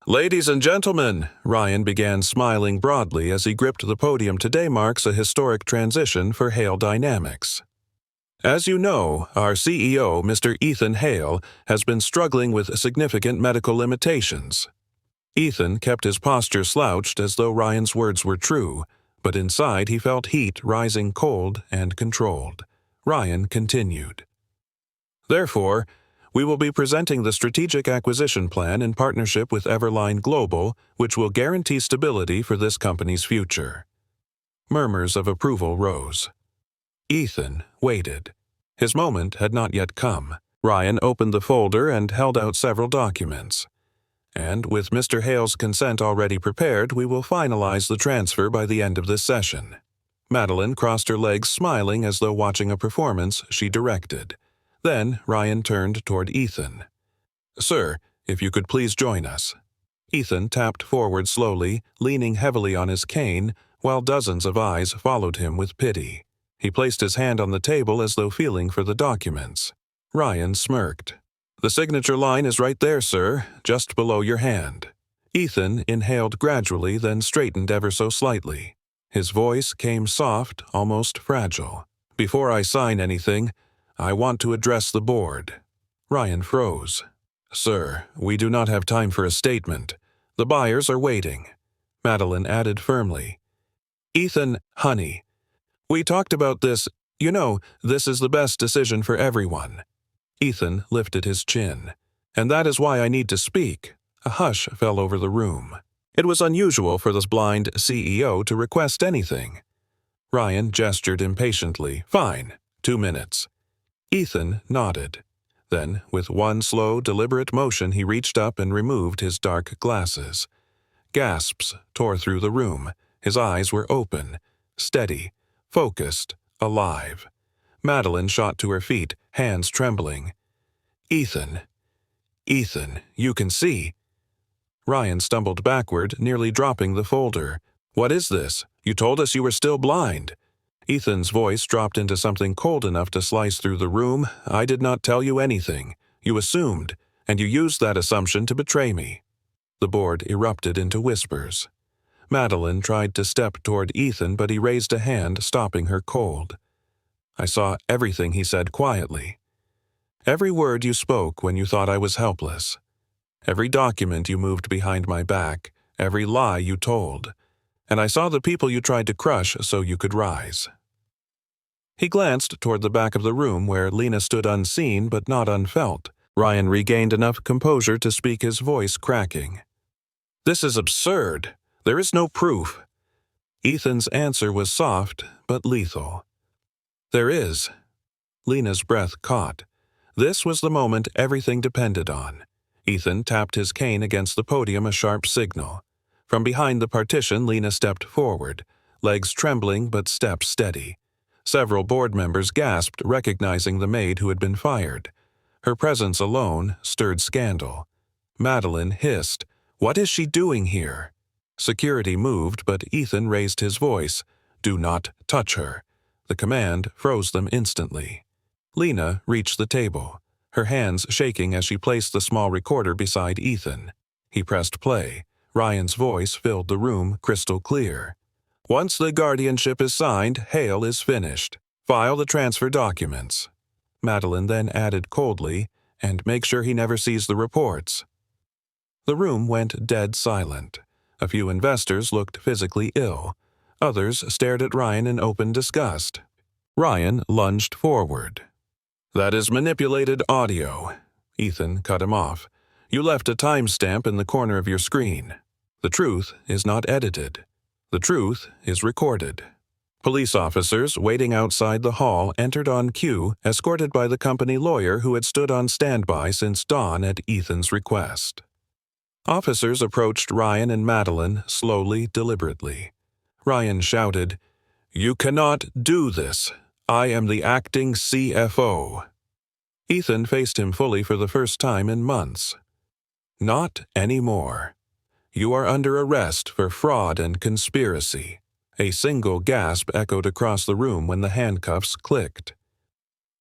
"Ladies and gentlemen," Ryan began, smiling broadly as he gripped the podium. "Today marks a historic transition for Hale Dynamics. As you know, our CEO, Mr. Ethan Hale, has been struggling with significant medical limitations." Ethan kept his posture slouched as though Ryan's words were true, but inside he felt heat rising cold and controlled. Ryan continued. "Therefore, we will be presenting the strategic acquisition plan in partnership with Everline Global, which will guarantee stability for this company's future." Murmurs of approval rose. Ethan waited. His moment had not yet come. Ryan opened the folder and held out several documents. "And with Mr. Hale's consent already prepared, we will finalize the transfer by the end of this session." Madeline crossed her legs, smiling as though watching a performance she directed. Then Ryan turned toward Ethan. "Sir, if you could please join us." Ethan tapped forward slowly, leaning heavily on his cane, while dozens of eyes followed him with pity. He placed his hand on the table as though feeling for the documents. Ryan smirked. "The signature line is right there, sir, just below your hand." Ethan inhaled gradually, then straightened ever so slightly. His voice came soft, almost fragile. "Before I sign anything, I want to address the board." Ryan froze. "Sir, we do not have time for a statement. The buyers are waiting," Madeline added firmly. "Ethan, honey, we talked about this. You know, this is the best decision for everyone." Ethan lifted his chin. "And that is why I need to speak." A hush fell over the room. It was unusual for this blind CEO to request anything. Ryan gestured impatiently. "Fine, 2 minutes." Ethan nodded. Then, with one slow, deliberate motion, he reached up and removed his dark glasses. Gasps tore through the room. His eyes were open, steady, focused, alive. Madeline shot to her feet, hands trembling. Ethan, you can see." Ryan stumbled backward, nearly dropping the folder. "What is this? You told us you were still blind." Ethan's voice dropped into something cold enough to slice through the room. "I did not tell you anything. You assumed, and you used that assumption to betray me." The board erupted into whispers. Madeline tried to step toward Ethan, but he raised a hand, stopping her cold. "I saw everything," he said quietly. "Every word you spoke when you thought I was helpless. Every document you moved behind my back, every lie you told. And I saw the people you tried to crush so you could rise." He glanced toward the back of the room where Lena stood unseen but not unfelt. Ryan regained enough composure to speak, his voice cracking. "This is absurd. There is no proof." Ethan's answer was soft but lethal. "There is." Lena's breath caught. This was the moment everything depended on. Ethan tapped his cane against the podium, a sharp signal. From behind the partition, Lena stepped forward, legs trembling but steps steady. Several board members gasped, recognizing the maid who had been fired. Her presence alone stirred scandal. Madeline hissed, "What is she doing here?" Security moved, but Ethan raised his voice. "Do not touch her." The command froze them instantly. Lena reached the table, her hands shaking as she placed the small recorder beside Ethan. He pressed play. Ryan's voice filled the room crystal clear. "Once the guardianship is signed, Hale is finished. File the transfer documents." Madeline then added coldly, "And make sure he never sees the reports." The room went dead silent. A few investors looked physically ill. Others stared at Ryan in open disgust. Ryan lunged forward. "That is manipulated audio." Ethan cut him off. "You left a timestamp in the corner of your screen. The truth is not edited. The truth is recorded." Police officers waiting outside the hall entered on cue, escorted by the company lawyer who had stood on standby since dawn at Ethan's request. Officers approached Ryan and Madeline slowly, deliberately. Ryan shouted, "You cannot do this. I am the acting CFO." Ethan faced him fully for the first time in months. "Not anymore. You are under arrest for fraud and conspiracy." A single gasp echoed across the room when the handcuffs clicked.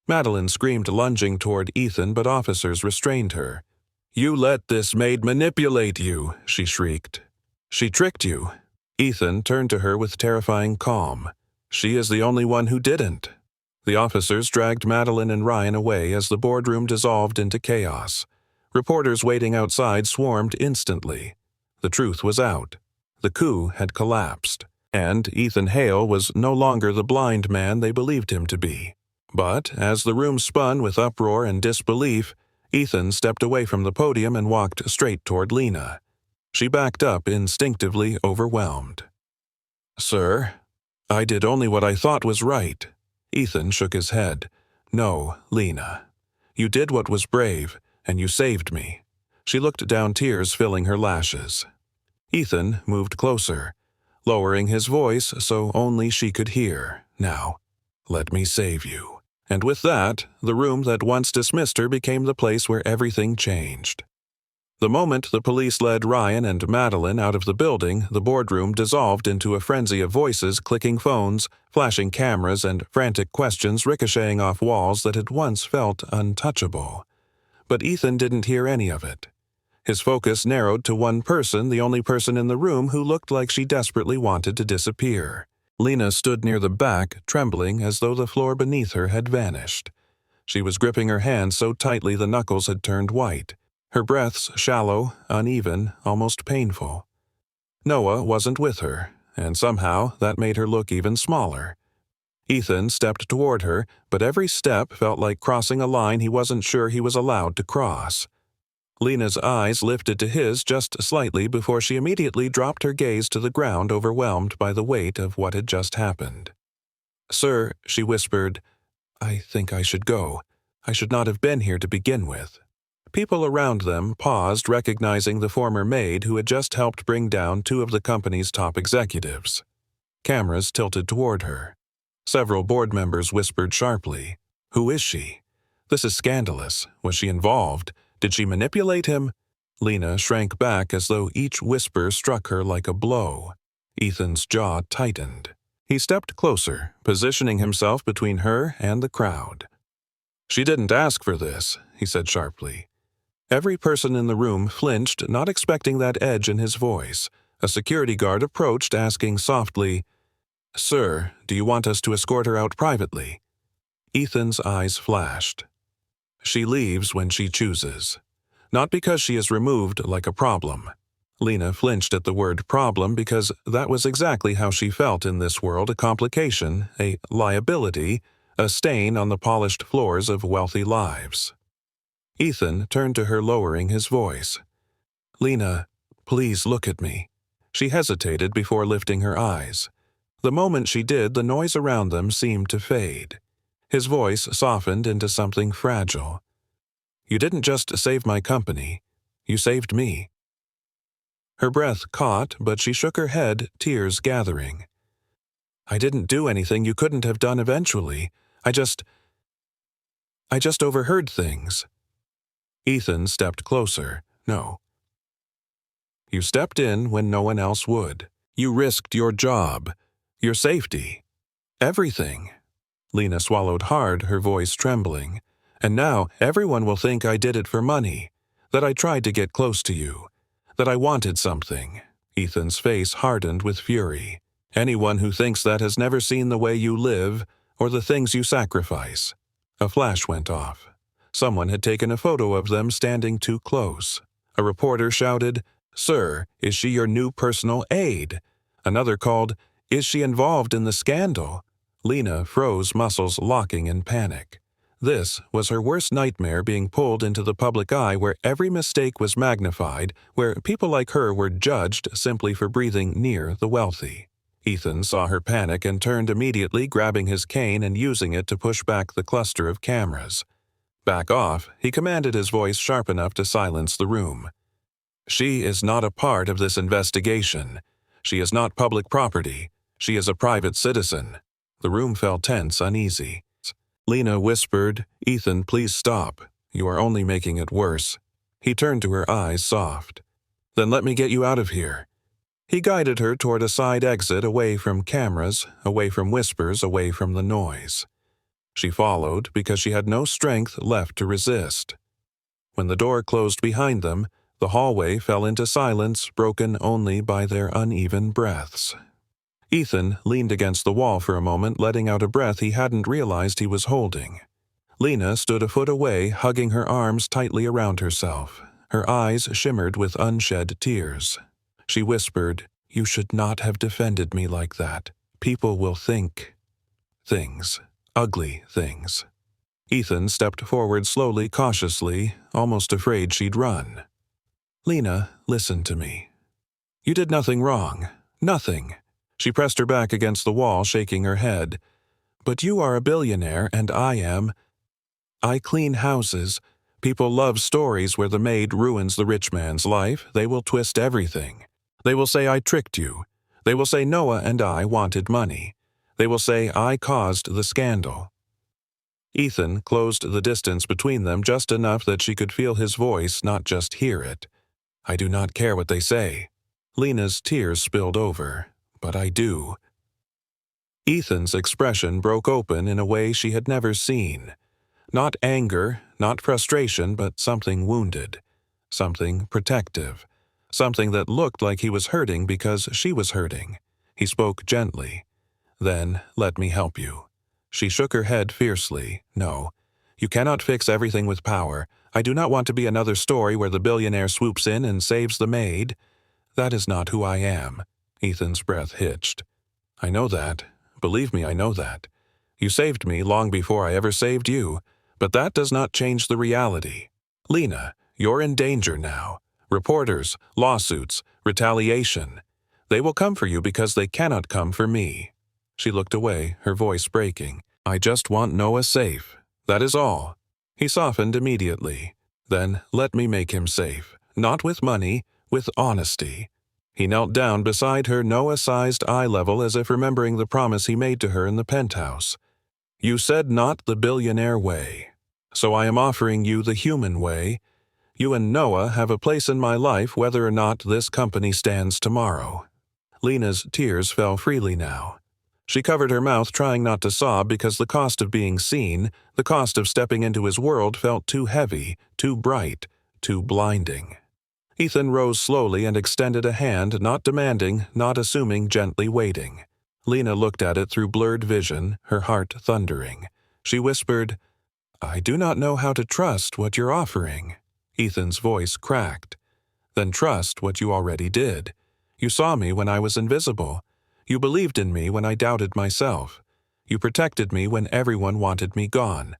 Madeline screamed, lunging toward Ethan, but officers restrained her. "You let this maid manipulate you," she shrieked. "She tricked you." Ethan turned to her with terrifying calm. "She is the only one who didn't." The officers dragged Madeline and Ryan away as the boardroom dissolved into chaos. Reporters waiting outside swarmed instantly. The truth was out. The coup had collapsed, and Ethan Hale was no longer the blind man they believed him to be. But as the room spun with uproar and disbelief, Ethan stepped away from the podium and walked straight toward Lena. She backed up, instinctively overwhelmed. "Sir, I did only what I thought was right." Ethan shook his head. "No, Lena. You did what was brave, and you saved me." She looked down, tears filling her lashes. Ethan moved closer, lowering his voice so only she could hear. "Now, let me save you." And with that, the room that once dismissed her became the place where everything changed. The moment the police led Ryan and Madeline out of the building, the boardroom dissolved into a frenzy of voices, clicking phones, flashing cameras, and frantic questions ricocheting off walls that had once felt untouchable. But Ethan didn't hear any of it. His focus narrowed to one person, the only person in the room who looked like she desperately wanted to disappear. Lena stood near the back, trembling as though the floor beneath her had vanished. She was gripping her hands so tightly the knuckles had turned white. Her breaths shallow, uneven, almost painful. Noah wasn't with her, and somehow that made her look even smaller. Ethan stepped toward her, but every step felt like crossing a line he wasn't sure he was allowed to cross. Lena's eyes lifted to his just slightly before she immediately dropped her gaze to the ground, overwhelmed by the weight of what had just happened. "Sir," she whispered, "I think I should go. I should not have been here to begin with." People around them paused, recognizing the former maid who had just helped bring down two of the company's top executives. Cameras tilted toward her. Several board members whispered sharply, "Who is she? This is scandalous. Was she involved? Did she manipulate him?" Lena shrank back as though each whisper struck her like a blow. Ethan's jaw tightened. He stepped closer, positioning himself between her and the crowd. "She didn't ask for this," he said sharply. Every person in the room flinched, not expecting that edge in his voice. A security guard approached, asking softly, "Sir, do you want us to escort her out privately?" Ethan's eyes flashed. "She leaves when she chooses. Not because she is removed like a problem." Lena flinched at the word problem because that was exactly how she felt in this world, a complication, a liability, a stain on the polished floors of wealthy lives. Ethan turned to her, lowering his voice. "Lena, please look at me." She hesitated before lifting her eyes. The moment she did, the noise around them seemed to fade. His voice softened into something fragile. "You didn't just save my company. You saved me." Her breath caught, but she shook her head, tears gathering. "I didn't do anything you couldn't have done eventually. I just overheard things." Ethan stepped closer. "No. You stepped in when no one else would. You risked your job, your safety, everything." Lena swallowed hard, her voice trembling. "And now everyone will think I did it for money, that I tried to get close to you, that I wanted something." Ethan's face hardened with fury. "Anyone who thinks that has never seen the way you live or the things you sacrifice." A flash went off. Someone had taken a photo of them standing too close. A reporter shouted, "Sir, is she your new personal aide?" Another called, "Is she involved in the scandal?" Lena froze, muscles locking in panic. This was her worst nightmare, being pulled into the public eye where every mistake was magnified, where people like her were judged simply for breathing near the wealthy. Ethan saw her panic and turned immediately, grabbing his cane and using it to push back the cluster of cameras. "Back off," he commanded, his voice sharp enough to silence the room. "She is not a part of this investigation. She is not public property. She is a private citizen." The room fell tense, uneasy. Lena whispered, "Ethan, please stop. You are only making it worse." He turned to her, eyes soft. "Then let me get you out of here." He guided her toward a side exit, away from cameras, away from whispers, away from the noise. She followed because she had no strength left to resist. When the door closed behind them, the hallway fell into silence, broken only by their uneven breaths. Ethan leaned against the wall for a moment, letting out a breath he hadn't realized he was holding. Lena stood a foot away, hugging her arms tightly around herself. Her eyes shimmered with unshed tears. She whispered, "You should not have defended me like that. People will think things, ugly things." Ethan stepped forward slowly, cautiously, almost afraid she'd run. "Lena, listen to me. You did nothing wrong. Nothing." She pressed her back against the wall, shaking her head. "But you are a billionaire, and I am. I clean houses. People love stories where the maid ruins the rich man's life. They will twist everything. They will say I tricked you. They will say Noah and I wanted money. They will say I caused the scandal." Ethan closed the distance between them just enough that she could feel his voice, not just hear it. "I do not care what they say." Lena's tears spilled over. "But I do." Ethan's expression broke open in a way she had never seen. Not anger, not frustration, but something wounded. Something protective. Something that looked like he was hurting because she was hurting. He spoke gently. "Then let me help you." She shook her head fiercely. "No. You cannot fix everything with power. I do not want to be another story where the billionaire swoops in and saves the maid. That is not who I am." Ethan's breath hitched. "I know that. Believe me, I know that. You saved me long before I ever saved you, but that does not change the reality. Lena, you're in danger now. Reporters, lawsuits, retaliation. They will come for you because they cannot come for me." She looked away, her voice breaking. "I just want Noah safe. That is all." He softened immediately. "Then let me make him safe. Not with money, with honesty." He knelt down beside her, Noah-sized eye level, as if remembering the promise he made to her in the penthouse. "You said not the billionaire way. So I am offering you the human way. You and Noah have a place in my life whether or not this company stands tomorrow." Lena's tears fell freely now. She covered her mouth, trying not to sob, because the cost of being seen, the cost of stepping into his world, felt too heavy, too bright, too blinding. Ethan rose slowly and extended a hand, not demanding, not assuming, gently waiting. Lena looked at it through blurred vision, her heart thundering. She whispered, "I do not know how to trust what you're offering." Ethan's voice cracked. "Then trust what you already did. You saw me when I was invisible. You believed in me when I doubted myself. You protected me when everyone wanted me gone.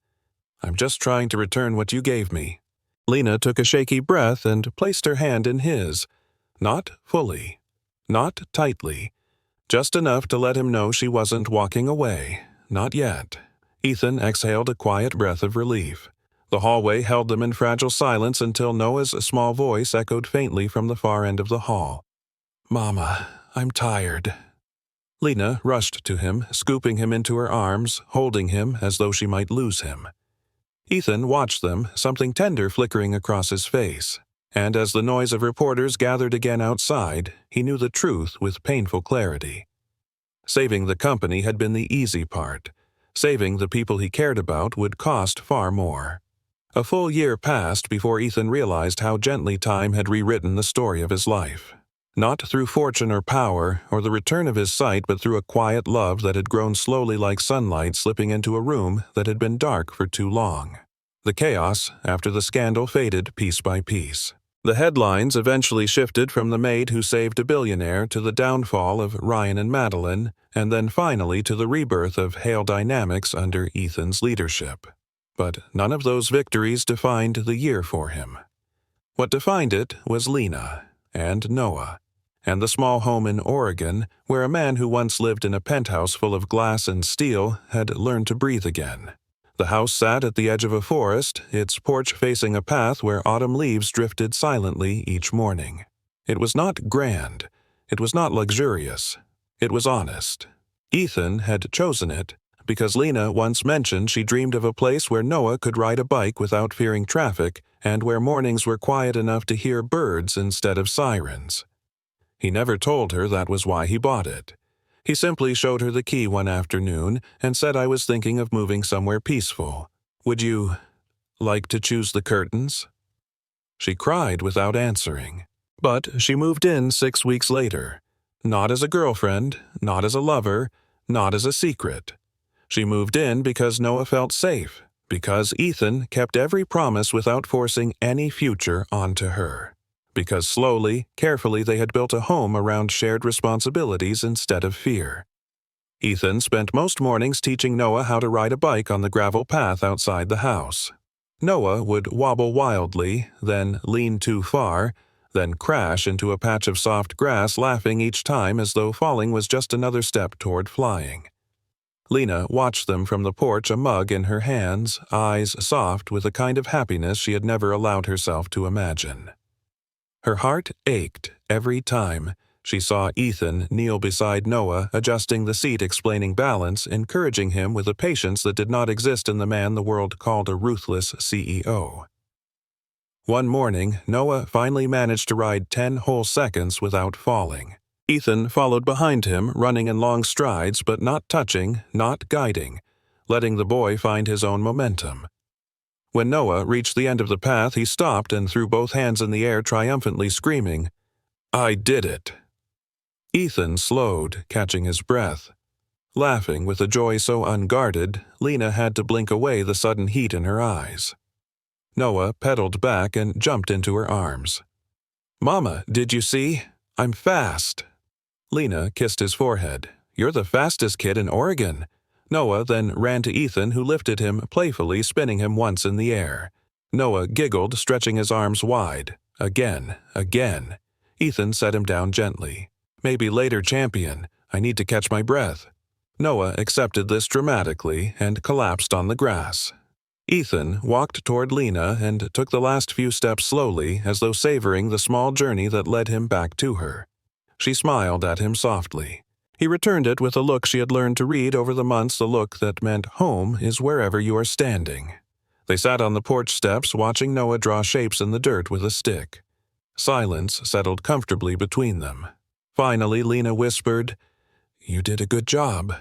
I'm just trying to return what you gave me." Lena took a shaky breath and placed her hand in his. Not fully. Not tightly. Just enough to let him know she wasn't walking away. Not yet. Ethan exhaled a quiet breath of relief. The hallway held them in fragile silence until Noah's small voice echoed faintly from the far end of the hall. "Mama, I'm tired." Lena rushed to him, scooping him into her arms, holding him as though she might lose him. Ethan watched them, something tender flickering across his face. And as the noise of reporters gathered again outside, he knew the truth with painful clarity. Saving the company had been the easy part. Saving the people he cared about would cost far more. A full year passed before Ethan realized how gently time had rewritten the story of his life. Not through fortune or power, or the return of his sight, but through a quiet love that had grown slowly like sunlight slipping into a room that had been dark for too long. The chaos, after the scandal, faded piece by piece. The headlines eventually shifted from the maid who saved a billionaire to the downfall of Ryan and Madeline, and then finally to the rebirth of Hale Dynamics under Ethan's leadership. But none of those victories defined the year for him. What defined it was Lena and Noah, and the small home in Oregon where a man who once lived in a penthouse full of glass and steel had learned to breathe again. The house sat at the edge of a forest, its porch facing a path where autumn leaves drifted silently each morning. It was not grand. It was not luxurious. It was honest. Ethan had chosen it because Lena once mentioned she dreamed of a place where Noah could ride a bike without fearing traffic and where mornings were quiet enough to hear birds instead of sirens. He never told her that was why he bought it. He simply showed her the key one afternoon and said, "I was thinking of moving somewhere peaceful. Would you like to choose the curtains?" She cried without answering. But she moved in 6 weeks later. Not as a girlfriend, not as a lover, not as a secret. She moved in because Noah felt safe, because Ethan kept every promise without forcing any future onto her. Because slowly, carefully they had built a home around shared responsibilities instead of fear. Ethan spent most mornings teaching Noah how to ride a bike on the gravel path outside the house. Noah would wobble wildly, then lean too far, then crash into a patch of soft grass, laughing each time as though falling was just another step toward flying. Lena watched them from the porch, a mug in her hands, eyes soft with a kind of happiness she had never allowed herself to imagine. Her heart ached every time she saw Ethan kneel beside Noah, adjusting the seat, explaining balance, encouraging him with a patience that did not exist in the man the world called a ruthless CEO. One morning, Noah finally managed to ride 10 whole seconds without falling. Ethan followed behind him, running in long strides, but not touching, not guiding, letting the boy find his own momentum. When Noah reached the end of the path, he stopped and threw both hands in the air, triumphantly screaming, "I did it!" Ethan slowed, catching his breath. Laughing with a joy so unguarded, Lena had to blink away the sudden heat in her eyes. Noah pedaled back and jumped into her arms. "Mama, did you see? I'm fast." Lena kissed his forehead. "You're the fastest kid in Oregon." Noah then ran to Ethan, who lifted him, playfully spinning him once in the air. Noah giggled, stretching his arms wide. Again, again. Ethan set him down gently. "Maybe later, champion. I need to catch my breath." Noah accepted this dramatically and collapsed on the grass. Ethan walked toward Lena and took the last few steps slowly, as though savoring the small journey that led him back to her. She smiled at him softly. He returned it with a look she had learned to read over the months, a look that meant home is wherever you are standing. They sat on the porch steps, watching Noah draw shapes in the dirt with a stick. Silence settled comfortably between them. Finally, Lena whispered, "You did a good job."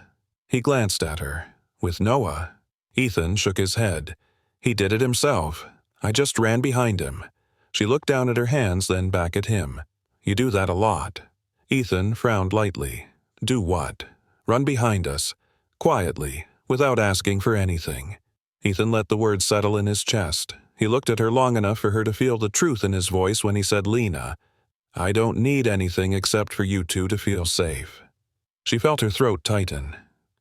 He glanced at her. With Noah? Ethan shook his head. He did it himself. I just ran behind him. She looked down at her hands, then back at him. You do that a lot. Ethan frowned lightly. Do what? Run behind us. Quietly, without asking for anything. Ethan let the words settle in his chest. He looked at her long enough for her to feel the truth in his voice when he said, Lena, I don't need anything except for you two to feel safe. She felt her throat tighten.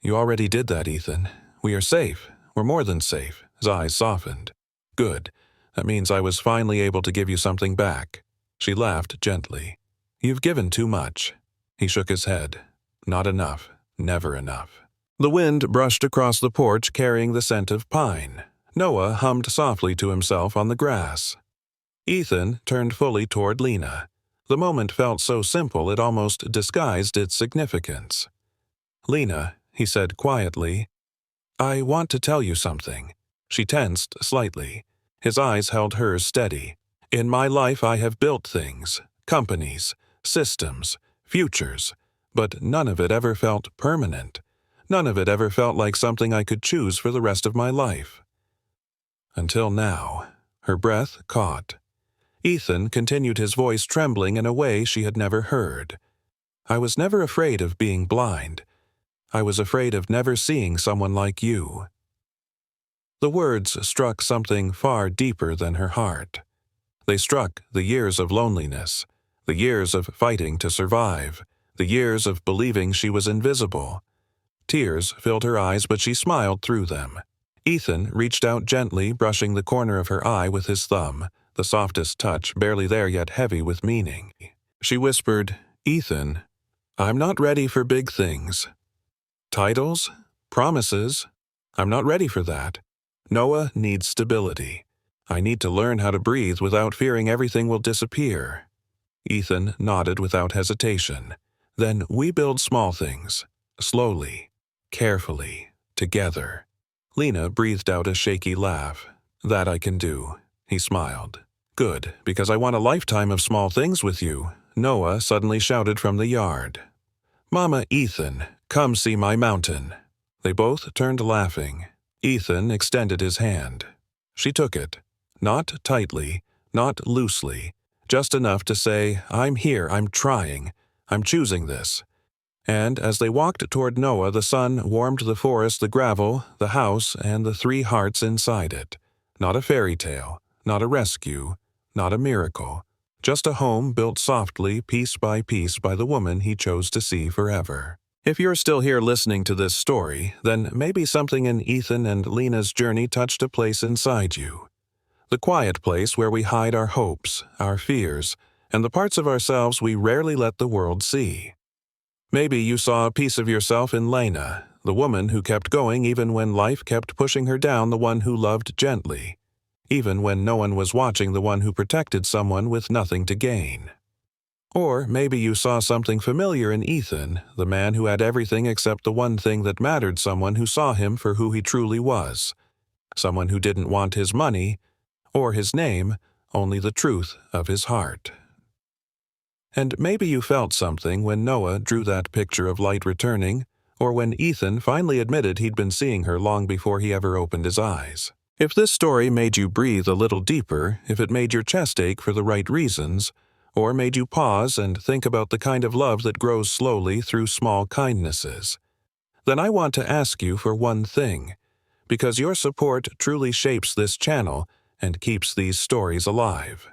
You already did that, Ethan. We are safe. We're more than safe. His eyes softened. Good. That means I was finally able to give you something back. She laughed gently. You've given too much. He shook his head. Not enough. Never enough. The wind brushed across the porch carrying the scent of pine. Noah hummed softly to himself on the grass. Ethan turned fully toward Lena. The moment felt so simple it almost disguised its significance. Lena, he said quietly, I want to tell you something. She tensed slightly. His eyes held hers steady. In my life I have built things, companies, systems, futures, but none of it ever felt permanent. None of it ever felt like something I could choose for the rest of my life. Until now. Her breath caught. Ethan continued, his voice trembling in a way she had never heard. I was never afraid of being blind. I was afraid of never seeing someone like you. The words struck something far deeper than her heart. They struck the years of loneliness, the years of fighting to survive, the years of believing she was invisible. Tears filled her eyes, but she smiled through them. Ethan reached out gently, brushing the corner of her eye with his thumb, the softest touch, barely there yet heavy with meaning. She whispered, Ethan, I'm not ready for big things. Titles? Promises? I'm not ready for that. Noah needs stability. I need to learn how to breathe without fearing everything will disappear. Ethan nodded without hesitation. Then we build small things, slowly, carefully, together. Lena breathed out a shaky laugh. That I can do. He smiled. Good, because I want a lifetime of small things with you. Noah suddenly shouted from the yard. Mama, Ethan, come see my mountain. They both turned laughing. Ethan extended his hand. She took it. Not tightly, not loosely, just enough to say, I'm here, I'm trying, I'm choosing this. And as they walked toward Noah, the sun warmed the forest, the gravel, the house, and the 3 hearts inside it. Not a fairy tale, not a rescue, not a miracle, just a home built softly, piece by the woman he chose to see forever. If you're still here listening to this story, then maybe something in Ethan and Lena's journey touched a place inside you. The quiet place where we hide our hopes, our fears, and the parts of ourselves we rarely let the world see. Maybe you saw a piece of yourself in Lena, the woman who kept going even when life kept pushing her down, the one who loved gently, even when no one was watching, the one who protected someone with nothing to gain. Or maybe you saw something familiar in Ethan, the man who had everything except the one thing that mattered, someone who saw him for who he truly was, someone who didn't want his money or his name, only the truth of his heart. And maybe you felt something when Noah drew that picture of light returning, or when Ethan finally admitted he'd been seeing her long before he ever opened his eyes. If this story made you breathe a little deeper, if it made your chest ache for the right reasons, or made you pause and think about the kind of love that grows slowly through small kindnesses, then I want to ask you for one thing, because your support truly shapes this channel and keeps these stories alive.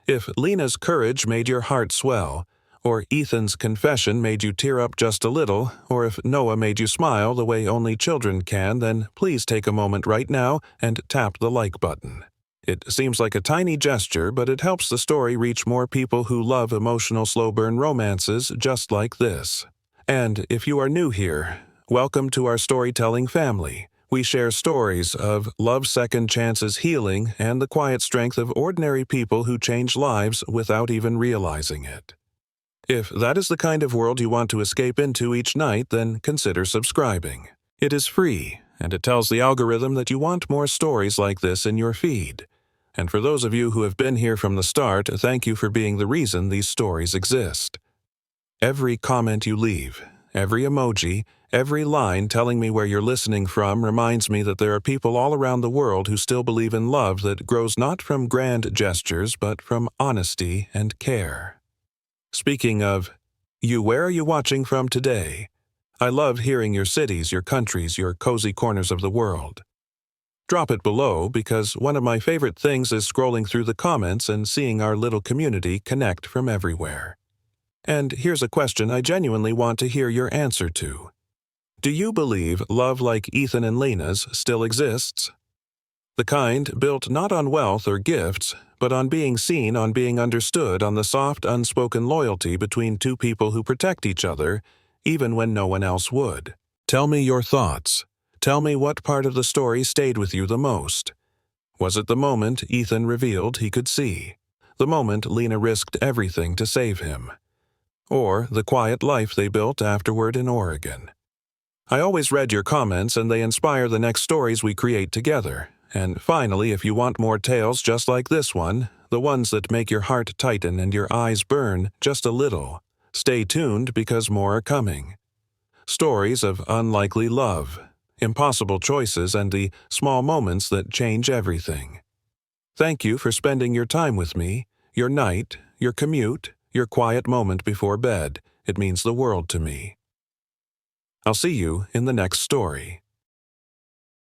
If Lena's courage made your heart swell, or Ethan's confession made you tear up just a little, or if Noah made you smile the way only children can, then please take a moment right now and tap the like button. It seems like a tiny gesture, but it helps the story reach more people who love emotional slow-burn romances just like this. And if you are new here, welcome to our storytelling family. We share stories of love, second chances, healing, and the quiet strength of ordinary people who change lives without even realizing it. If that is the kind of world you want to escape into each night, then consider subscribing. It is free, and it tells the algorithm that you want more stories like this in your feed. And for those of you who have been here from the start, thank you for being the reason these stories exist. Every comment you leave, every emoji, Every line telling me where you're listening from reminds me that there are people all around the world who still believe in love that grows not from grand gestures but from honesty and care. Speaking of you, where are you watching from today? I love hearing your cities, your countries, your cozy corners of the world. Drop it below because one of my favorite things is scrolling through the comments and seeing our little community connect from everywhere. And here's a question I genuinely want to hear your answer to. Do you believe love like Ethan and Lena's still exists? The kind built not on wealth or gifts, but on being seen, on being understood, on the soft, unspoken loyalty between two people who protect each other, even when no one else would. Tell me your thoughts. Tell me what part of the story stayed with you the most. Was it the moment Ethan revealed he could see? The moment Lena risked everything to save him? Or the quiet life they built afterward in Oregon? I always read your comments and they inspire the next stories we create together. And finally, if you want more tales just like this one, the ones that make your heart tighten and your eyes burn just a little, stay tuned because more are coming. Stories of unlikely love, impossible choices, and the small moments that change everything. Thank you for spending your time with me, your night, your commute, your quiet moment before bed. It means the world to me. I'll see you in the next story.